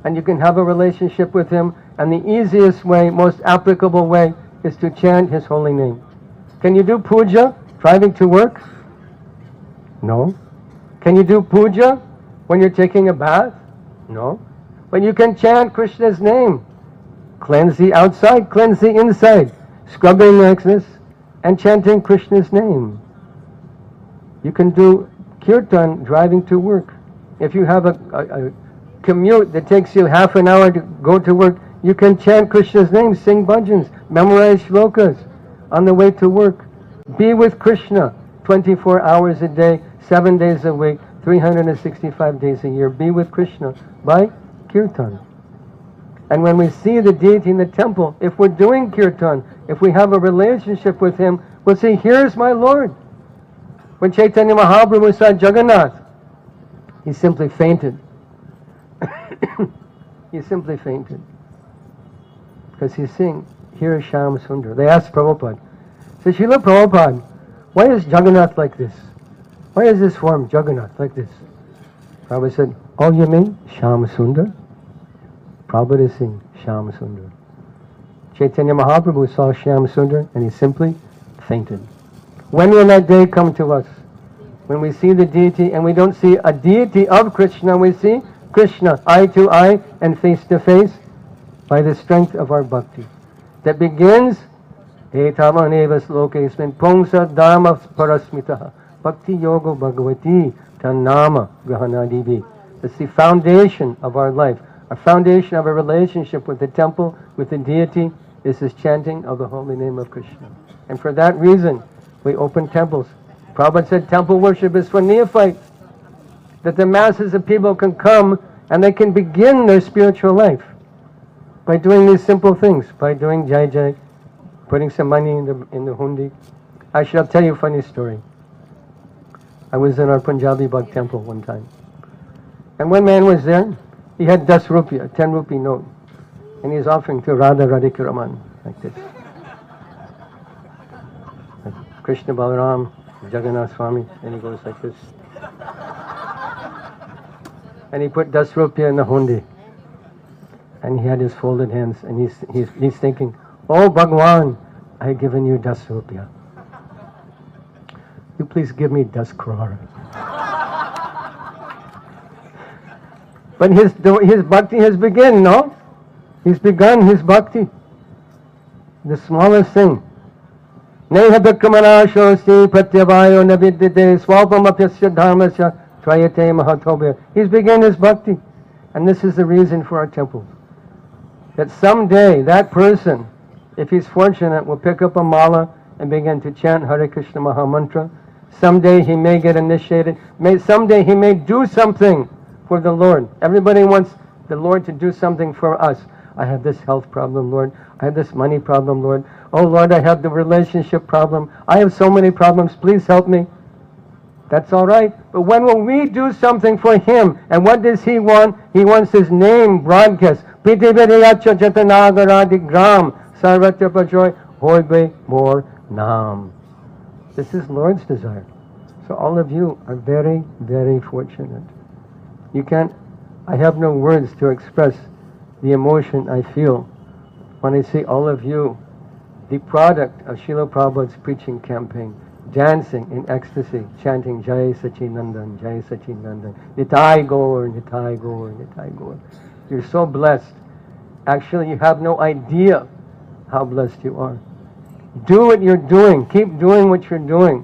and you can have a relationship with him, and the easiest way, most applicable way, is to chant his holy name. Can you do puja driving to work? No. Can Can you do puja when you're taking a bath? No. But you can chant Krishna's name. Cleanse the outside, cleanse the inside. Scrubbing like this and chanting Krishna's name. You can do kirtan driving to work. If you have a commute that takes you half an hour to go to work, you can chant Krishna's name, sing bhajans, memorize shlokas on the way to work. Be with Krishna 24 hours a day, 7 days a week, 365 days a year. Be with Krishna by kirtan. And when we see the deity in the temple, if we're doing kirtan, if we have a relationship with him, we'll say, here's my Lord. When Chaitanya Mahaprabhu saw Jagannath, he simply fainted. He simply fainted. Because he's saying, here is Shyam Sundar. They asked Prabhupada, say, Srila Prabhupada, why is Jagannath like this? Why is this form Jagannath like this? Prabhupada said, oh, you mean Shyam Sundar? Prabhupada is saying, Shyam Sundar. Chaitanya Mahaprabhu saw Shyam Sundar and he simply fainted. When will that day come to us? When we see the deity and we don't see a deity of Krishna, we see Krishna eye to eye and face to face by the strength of our bhakti. That begins, Etamaneva slokesmin pongsa dharma parasmitaha bhakti yoga bhagavati tanama grahanadivi. It's the foundation of our life. Our foundation of a relationship with the temple, with the deity, is this chanting of the holy name of Krishna. And for that reason, we open temples. Prabhupada said temple worship is for neophytes. That the masses of people can come and they can begin their spiritual life by doing these simple things, by doing Jai Jai, putting some money in the hundi. I shall tell you a funny story. I was in our Punjabi Bagh temple one time. And one man was there. He had 10 rupee, a 10 rupee note. And he's offering to Radha Radhikaraman like this. Like Krishna Balaram, Jagannath Swami. And he goes like this. And he put 10 rupee in the hundi. And he had his folded hands. And he's thinking, oh Bhagwan, I have given you 10 rupee. You please give me 10 crore. But his bhakti has begun, no? He's begun his bhakti. The smallest thing. Neha bhakramana shosti pratyavayo navidyate swalpamapyasya dharmasya trayate mahatobhya. He's begun his bhakti. And this is the reason for our temples. That someday that person, if he's fortunate, will pick up a mala and begin to chant Hare Krishna Maha Mantra. Someday he may get initiated. Someday he may do something for the Lord. Everybody wants the Lord to do something for us. I have this health problem, Lord. I have this money problem, Lord. Oh, Lord, I have the relationship problem. I have so many problems. Please help me. That's all right. But when will we do something for Him? And what does He want? He wants His name broadcast. Pitividayacha jatanagara gram sarvatra pajoy hoibe more nam. This is Lord's desire. So all of you are very, very fortunate. You can't, I have no words to express the emotion I feel when I see all of you, the product of Srila Prabhupada's preaching campaign, dancing in ecstasy, chanting Jai Sachinandan, Jai Sachinandan, Nitai Gaur, Nitai Gaur, Nitai Gaur. You're so blessed. Actually, you have no idea how blessed you are. Do what you're doing. Keep doing what you're doing.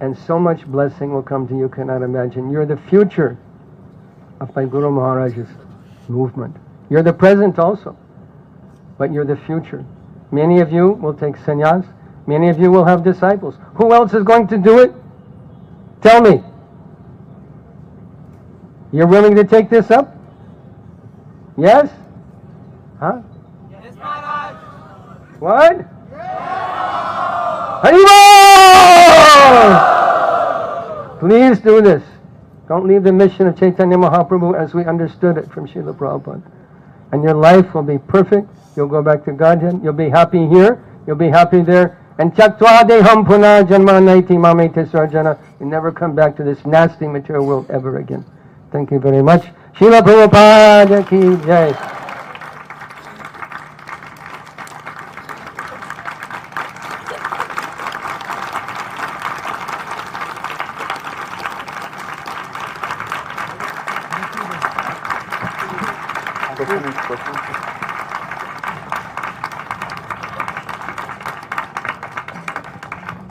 And so much blessing will come to you, cannot imagine. You're the future of my Guru Maharaj's movement. You're the present also, but you're the future. Many of you will take sannyas. Many of you will have disciples. Who else is going to do it? Tell me. You're willing to take this up? Yes? Huh? Yes, Maharaj. What? Haribol! Please do this. Don't leave the mission of Chaitanya Mahaprabhu as we understood it from Srila Prabhupada. And your life will be perfect. You'll go back to Godhead. You'll be happy here. You'll be happy there. And Chaktva deham puna janma naiti mamete sarjana. You never come back to this nasty material world ever again. Thank you very much. Srila Prabhupada ki jai.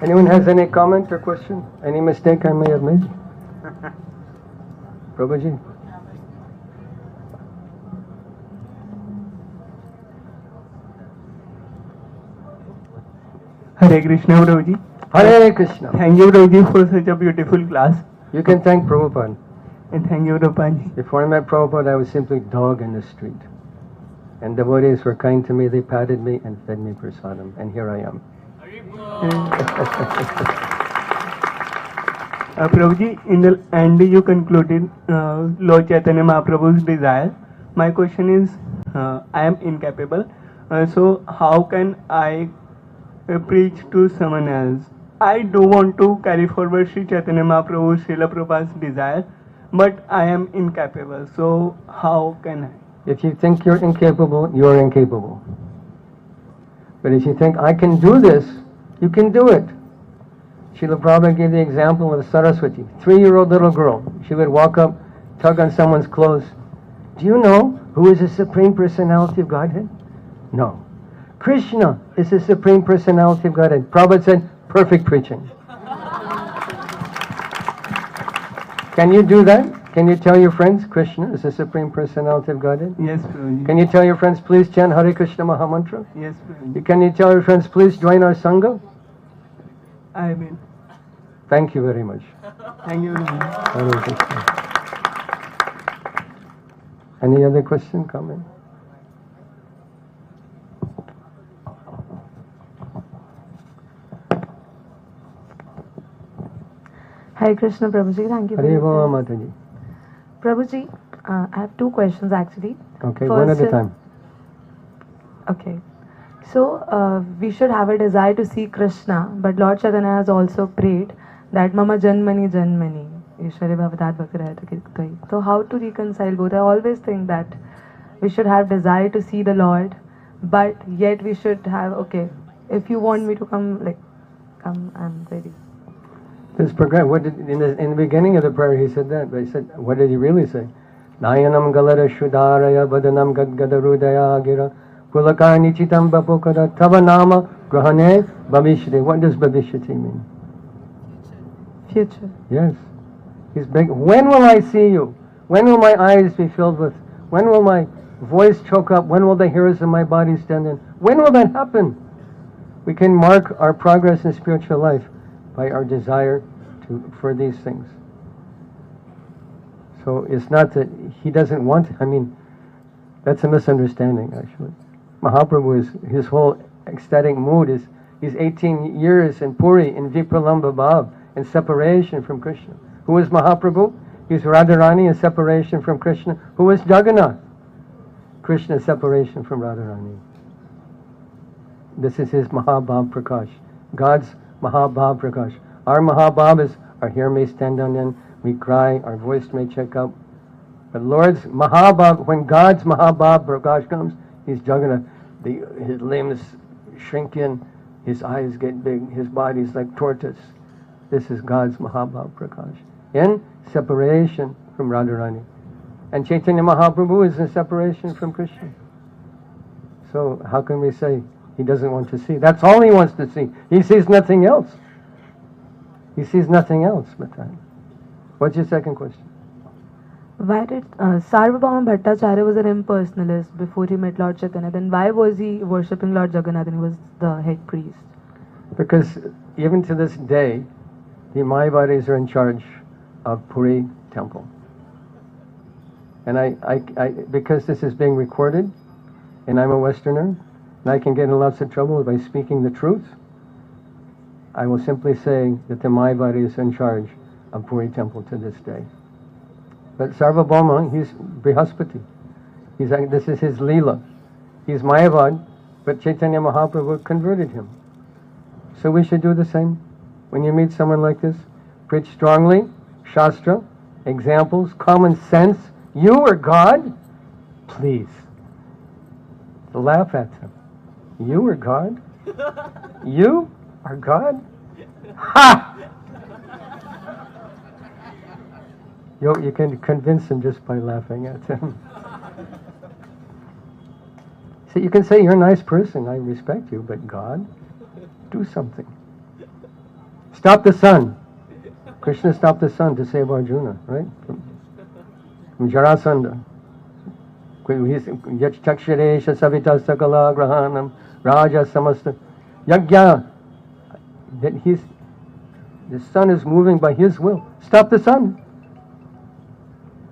Anyone has any comment or question? Any mistake I may have made? Prabhuji? Hare Krishna, Prabhuji. Hare Krishna. Thank you, Prabhuji, for such a beautiful class. You can thank Prabhupada. And thank you, Prabhupada. Before I met Prabhupada, I was simply dog in the street. And devotees were kind to me, they patted me and fed me prasadam. And here I am. Prabhuji, in the end you concluded Lord Chaitanya Mahaprabhu's desire. My question is, I am incapable. So how can I preach to someone else? I do want to carry forward Sri Chaitanya Mahaprabhu's Srila Prabhupada's desire, but I am incapable. So how can I? If you think you're incapable, you're incapable. But if you think, I can do this, you can do it. Srila Prabhupada gave the example of Saraswati, 3-year-old little girl. She would walk up, tug on someone's clothes. Do you know who is the Supreme Personality of Godhead? No. Krishna is the Supreme Personality of Godhead. Prabhupada said, perfect preaching. Can you do that? Can you tell your friends Krishna is the Supreme Personality of Godhead? Yes, Prabhuji. Can you tell your friends, please chant Hare Krishna Mahamantra? Yes, Prabhuji. Can you tell your friends, please join our Sangha? I will. Thank you very much. Thank you, Prabhuji. Hare Krishna. Any other question, comment? Hare Krishna, Prabhuji. Thank you. Hare Krishna, Mataji. Prabhuji, I have two questions actually. Okay, one at a time. Okay. So, we should have a desire to see Krishna, but Lord Chaitanya has also prayed that Mama Janmani Janmani. So, how to reconcile both? I always think that we should have desire to see the Lord, but yet we should have, okay, if you want me to come, come, I'm ready. This program, what did, in the beginning of the prayer he said that, but he said, what did he really say? Nayanam galara shudaraya badanam gadgadarudaya gira pulakani chitam bapukada tavanama grahane bhavishti. What does bhavishti mean? Future. Yes. He's big. When will I see you? When will my eyes be filled with? When will my voice choke up? When will the hairs of my body stand in? When will that happen? We can mark our progress in spiritual life by our desire for these things. So it's not that he doesn't want, that's a misunderstanding actually. Mahaprabhu his whole ecstatic mood is, he's 18 years in Puri, in Vipralamba Bhav, in separation from Krishna. Who is Mahaprabhu? He's Radharani in separation from Krishna. Who is Jagannath? Krishna's separation from Radharani. This is his Mahabhav Prakash. God's Mahabhav Prakash. Our Mahabhav is, our hair may stand on end, we cry, our voice may check up. But Lord's Mahabhav, when God's Mahabhav Prakash comes, he's Jagannath. His limbs shrink in, his eyes get big, his body's like tortoise. This is God's Mahabhav Prakash. In separation from Radharani. And Chaitanya Mahaprabhu is in separation from Krishna. So how can we say he doesn't want to see? That's all he wants to see. He sees nothing else. He sees nothing else but that. What's your second question? Why did Sarvabhauma Bhattacharya was an impersonalist before he met Lord Chaitanya? Then why was he worshipping Lord Jagannath and he was the head priest? Because even to this day, the Mayavadis are in charge of Puri temple. And I because this is being recorded, and I'm a Westerner, and I can get in lots of trouble by speaking the truth, I will simply say that the Mayavadis are in charge of Puri temple to this day. But Sarvabhauma, he's Brihaspati. This is his Leela. He's Mayavad, but Chaitanya Mahaprabhu converted him. So we should do the same. When you meet someone like this, preach strongly, Shastra, examples, common sense. You are God? Please. Laugh at them. You are God? You are God? Ha! You can convince them just by laughing at them. So you can say you're a nice person, I respect you, but God, do something. Stop the sun. Krishna stopped the sun to save Arjuna, right? From Jarasandha. Yaksharesha savita sakala grahanam raja samasta yagya. That the sun is moving by his will. Stop the sun.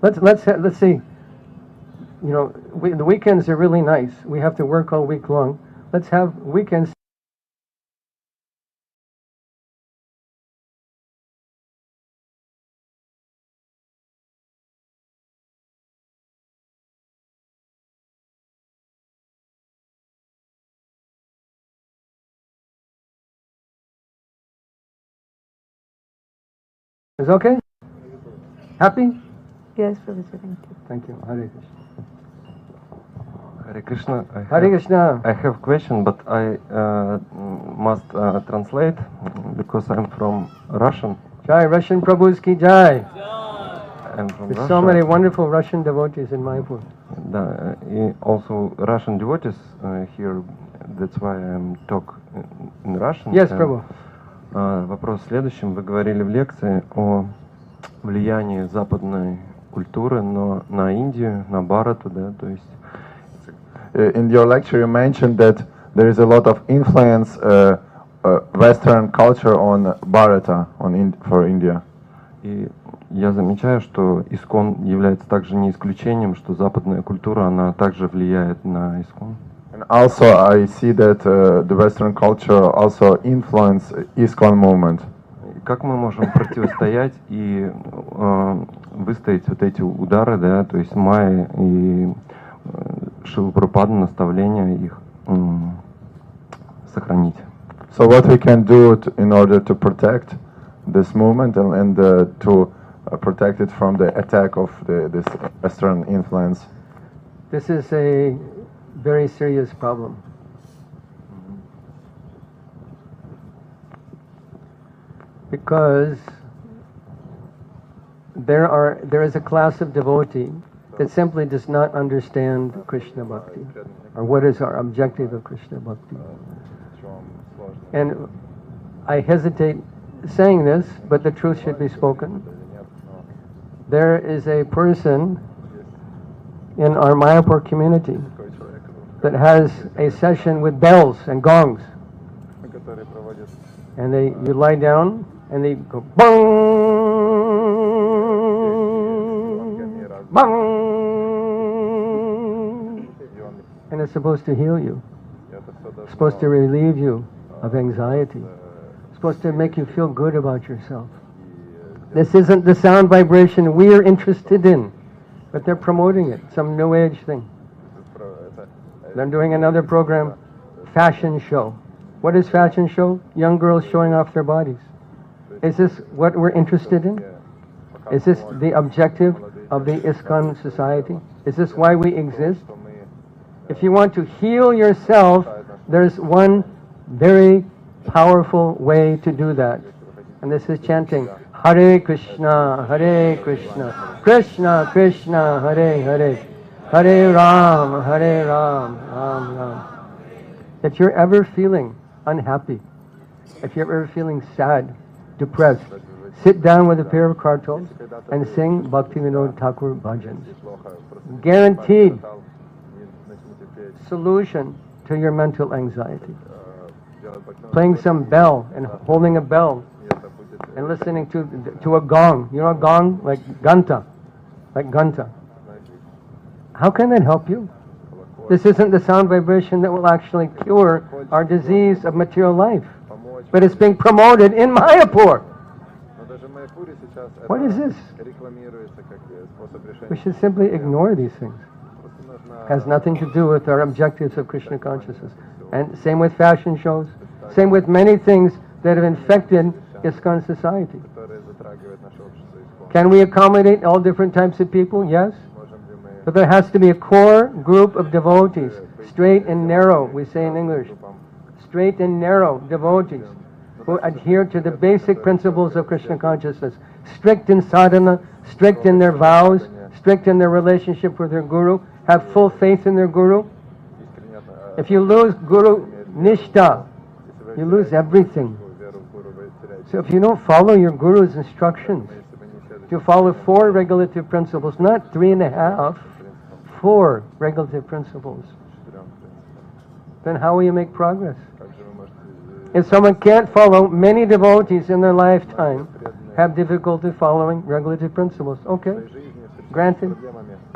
Let's see. You know, the weekends are really nice. We have to work all week long. Let's have weekends. Is okay? Happy? Yes, Prabhuji, thank you. Thank you. Hare Krishna. Hare Krishna. Hare Krishna. I have a question, but I must translate because I'm from Russian. Jai, Russian Prabhus ki Jai. I'm from There's Russia. so many wonderful Russian devotees in Mayapur. Да, и also Russian devotees here. That's why I'm talk in Russian. Yes, Prabhu. Вопрос в следующем. Вы говорили в лекции о влиянии западной культуры на Индию, на Бхарату, да, то есть. In your lecture, you mentioned that there is a lot of influence, Western culture on Bharata, for India. И я замечаю, что ИСККОН является также не исключением, что западная культура, она также влияет на ИСККОН. And also, I see that the Western culture also influence ISKCON movement. Как мы можем противостоять и выстоять вот эти удары, да, то есть Майя и Шрила Прабхупада, наставления их сохранить? So what we can do in order to protect this movement and to protect it from the attack of this Western influence? This is a very serious problem. Because there is a class of devotee that simply does not understand Krishna Bhakti, or what is our objective of Krishna Bhakti. And I hesitate saying this, but the truth should be spoken. There is a person in our Mayapur community that has a session with bells and gongs. And you lie down and they go bong, bong, and it's supposed to heal you. It's supposed to relieve you of anxiety. It's supposed to make you feel good about yourself. This isn't the sound vibration we are interested in, but they're promoting it, some new age thing. They're doing another program, fashion show. What is fashion show? Young girls showing off their bodies. Is this what we're interested in? Is this the objective of the ISKCON society? Is this why we exist? If you want to heal yourself, there's one very powerful way to do that. And this is chanting, Hare Krishna, Krishna Krishna, Hare Hare. Hare Ram, Ram Ram. If you're ever feeling unhappy, if you're ever feeling sad, depressed, sit down with a pair of kartals and sing Bhaktivinoda Thakur bhajans. Guaranteed solution to your mental anxiety. Playing some bell and holding a bell and listening to a gong. You know a gong? Like ganta. How can that help you? This isn't the sound vibration that will actually cure our disease of material life. But it's being promoted in Mayapur. What is this? We should simply ignore these things. It has nothing to do with our objectives of Krishna consciousness. And same with fashion shows. Same with many things that have infected ISKCON society. Can we accommodate all different types of people? Yes. But there has to be a core group of devotees, straight and narrow, we say in English, straight and narrow devotees who adhere to the basic principles of Krishna consciousness, strict in sadhana, strict in their vows, strict in their relationship with their guru, have full faith in their guru, If you lose Guru Nishta, you lose everything. So if you don't follow your Guru's instructions, to follow 4 regulative principles, not 3.5, 4 regulative principles, then how will you make progress? If someone can't follow, many devotees in their lifetime have difficulty following regulative principles. Okay, granted,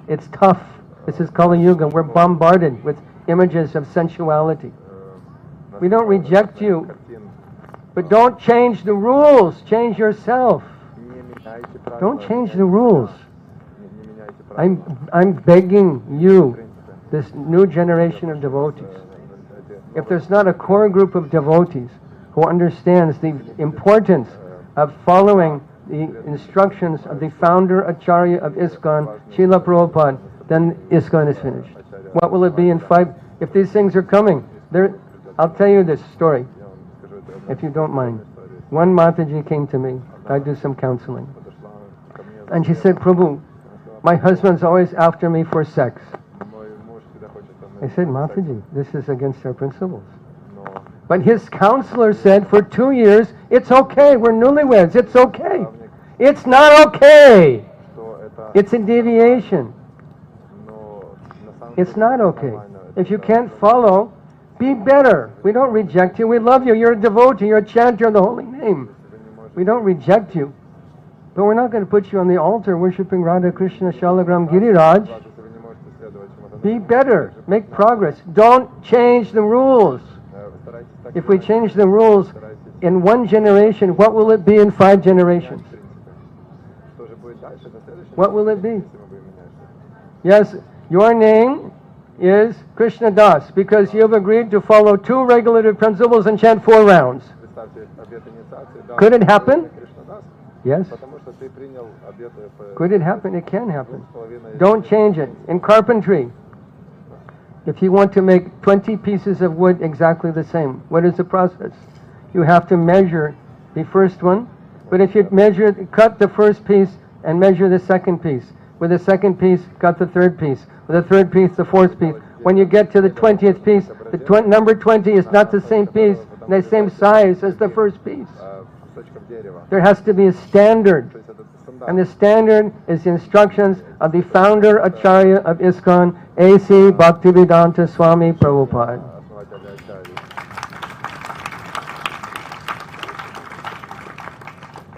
it's tough. This is Kali Yuga. We're bombarded with images of sensuality. We don't reject you, but don't change the rules. Change yourself. Don't change the rules. I'm begging you, this new generation of devotees. If there's not a core group of devotees who understands the importance of following the instructions of the founder Acharya of ISKCON, Srila Prabhupada, then ISKCON is finished. What will it be in 5? If these things are coming, I'll tell you this story, if you don't mind. One Mataji came to me. I do some counseling. And she said, Prabhu, my husband's always after me for sex. I said, Mataji, this is against our principles. But his counselor said, for 2 years, it's okay, we're newlyweds, it's okay. It's not okay. It's a deviation. It's not okay. If you can't follow, be better. We don't reject you, we love you, you're a devotee, you're a chanter of the holy name. We don't reject you. But we're not going to put you on the altar worshipping Radha Krishna Shalagram Giriraj. Be better. Make progress. Don't change the rules. If we change the rules in 1 generation, what will it be in 5 generations? What will it be? Yes, your name is Krishna Das because you have agreed to follow 2 regulative principles and chant 4 rounds. Could it happen? Yes. Could it happen? It can happen. Don't change it. In carpentry, if you want to make 20 pieces of wood exactly the same, what is the process? You have to measure the first one, but if you cut the first piece and measure the second piece, with the second piece, cut the third piece, with the third piece, the fourth piece. When you get to the 20th piece, the number 20 is not the same piece, the same size as the first piece. There has to be a standard, and the standard is the instructions of the founder Acharya of ISKCON, A.C. Bhaktivedanta Swami Prabhupada.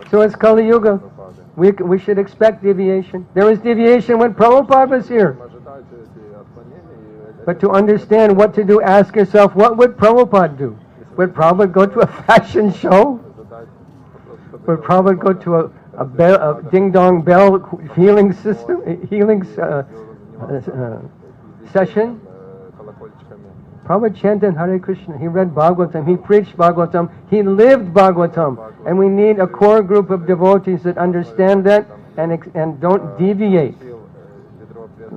So it's Kali Yuga. We should expect deviation. There was deviation when Prabhupada was here. But to understand what to do, ask yourself, what would Prabhupada do? Would Prabhupada go to a fashion show? Would Prabhupada go to a ding-dong bell healing system, session? Prabhupada chanted Hare Krishna. He read Bhagavatam. He preached Bhagavatam. He lived Bhagavatam. And we need a core group of devotees that understand that and don't deviate.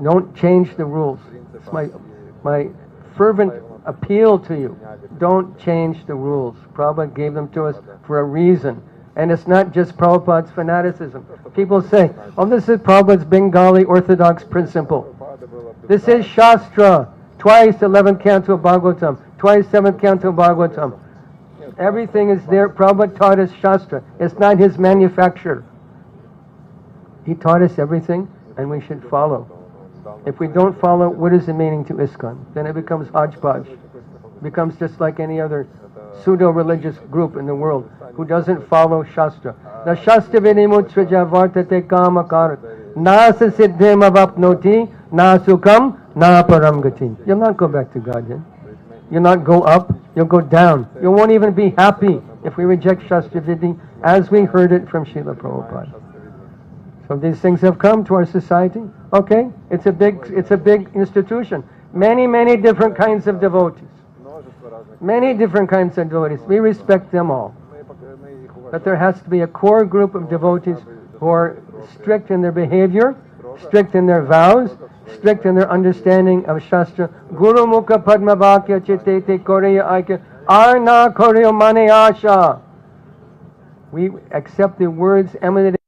Don't change the rules. It's my fervent appeal to you. Don't change the rules. Prabhupada gave them to us for a reason. And it's not just Prabhupada's fanaticism. People say, oh, this is Prabhupada's Bengali Orthodox principle. This is Shastra. Twice 11th canto of Bhagavatam. Twice 7th canto of Bhagavatam. Everything is there. Prabhupada taught us Shastra. It's not his manufacture. He taught us everything, and we should follow. If we don't follow, what is the meaning to ISKCON? Then it becomes hodgepodge. It becomes just like any other pseudo-religious group in the world who doesn't follow Shastra. The Shastra Vinimutraja Vartate Kama Karat Nasa Siddhim Avapnoti Nasukam Na Param Gati. You'll not go back to Godhead. You'll not go up, you'll go down. You won't even be happy if we reject Shastra Vidhi as we heard it from Srila Prabhupada. So these things have come to our society. Okay, it's a big institution. Many different kinds of devotees. Many different kinds of devotees. We respect them all. But there has to be a core group of devotees who are strict in their behavior, strict in their vows, strict in their understanding of Shastra. Guru Mukha Padma Vakya Chitete Koreya Aikya Arna Koreo Mane Asha. We accept the words emanating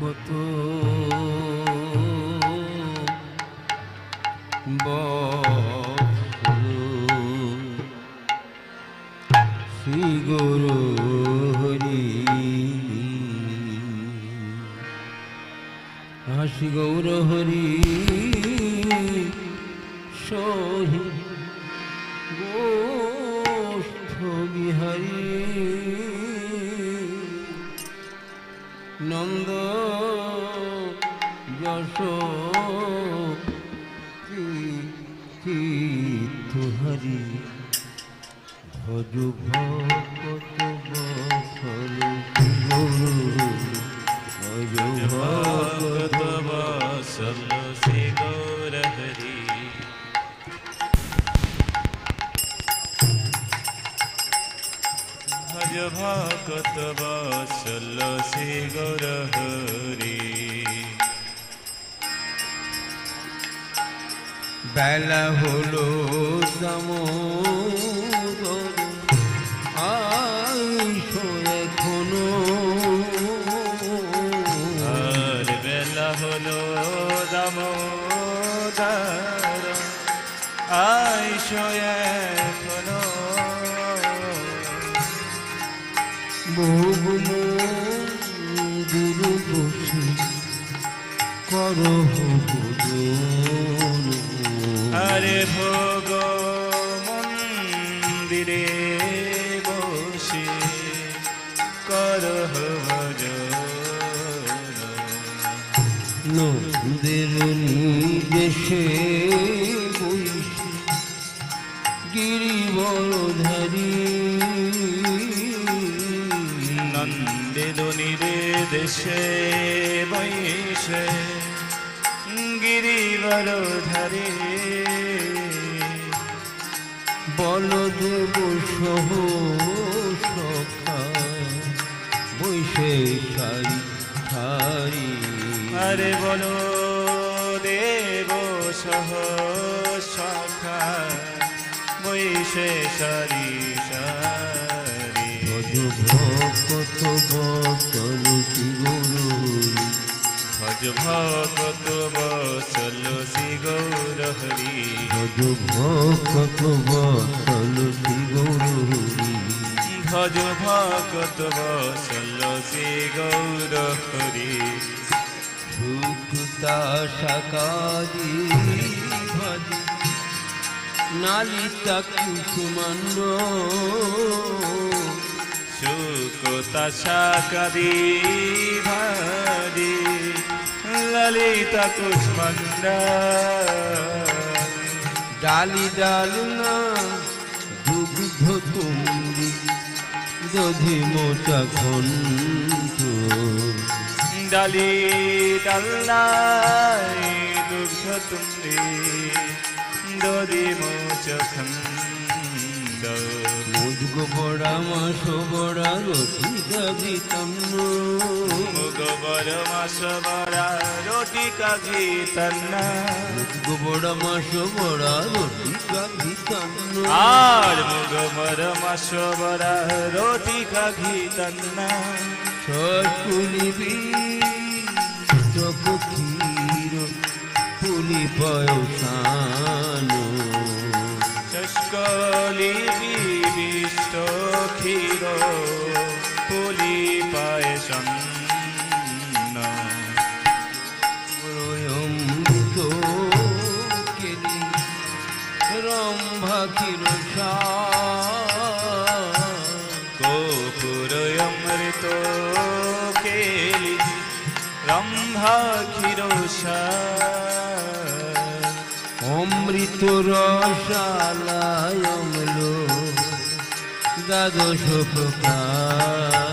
কত শ্রী গুরু হরি হাসি গৌর হরি সহি গোষ্ঠ বিহারী নন্দ যশ তীর্থহরি ভজ ভকত বৎসল গুরু ভজ ভকত বৎসল শ্রী গৌর হরি ভজ ভকত বৎসল শ্রী গৌর হরি বেলা হলো দামোদর আইসো এখনো আর বেলা হলো দামোদর আইসো এখনো বহু গুরু বসে করো আরে ভোগ মন্দিরে বসে করহ ভজন নন্দের নিদেশে বসে গিরিবরধারী নন্দের নিদেশে বসে গিরিবরধারী বলদেব সহ সখা বৈশে সারি সারি আরে বলো দেব সহ সখা বৈশে সারি সারি ভজ ভকত বৎসল শ্রী গুরু ভজ ভকত বৎসল শ্রী গৌর হরি ভজ ভকত বৎসল শ্রী গৌর হরি ভজ ভকত বৎসল শ্রী গৌর হরি সুকৃতা শাকাদি ভজ নালিতা কুসুমান্ড সুকৃতা শাকাদি ভাজি ললিতা কুষ্মান্ড ডালি ডালনা দুগ্ধ তুঙ্গি দধি মোচা খন্ড ডালি ডালনায় দুগ্ধ তুঙ্গি দধি মোচা খন্ড মুগ বড়া মাস বড়া রটি কাঘি তন্ন মুগ বড় মাস বড়া রটি কাঘি তন্ন মুগ বড় মাস বড়া রটি কাঘি তন্ন আর মুগ বড় মাস বড়া রটি কাঘি তন্ন সকুলি বি চক ক্ষীর পুলি পয়সানো চষ্কলি বিষ্ট ক্ষীর পুলি পায়সন অমৃত কেলি রম্ভা ক্ষীর কপুর অমৃত কেলি রম্ভা ক্ষীর অমৃত রসালায় অম্ল দ্বাদশ প্রকার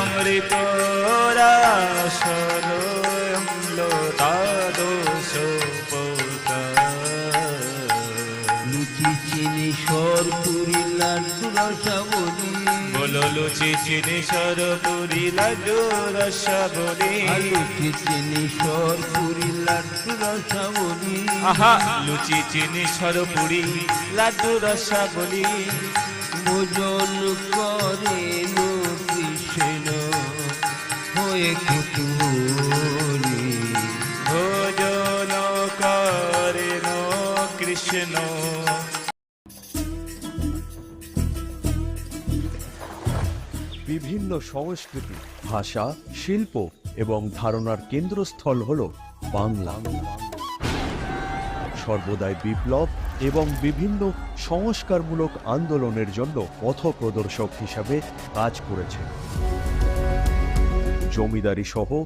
অমৃত রসাল অম্ল দ্বাদশ প্রকার লুচি চিনি সরপুরি লাড্ডু রসাবলি বলো লুচি চিনি সরপুরি লাড্ডু রসাবলি লুচি চিনি সরপুরি লাড্ডু রসাবলি আহা লুচি চিনি সরপুরি লাড্ডু রসাবলি ভোজন করেন কৃষ্ণ হয়ে বিভিন্ন সংস্কৃতি, ভাষা, শিল্প এবং ধারণার কেন্দ্রস্থল হল বাংলা। সর্বদাই বিপ্লব এবং বিভিন্ন সংস্কারমূলক আন্দোলনের জন্য পথপ্রদর্শক হিসাবে কাজ করেছে। জমিদারি সহ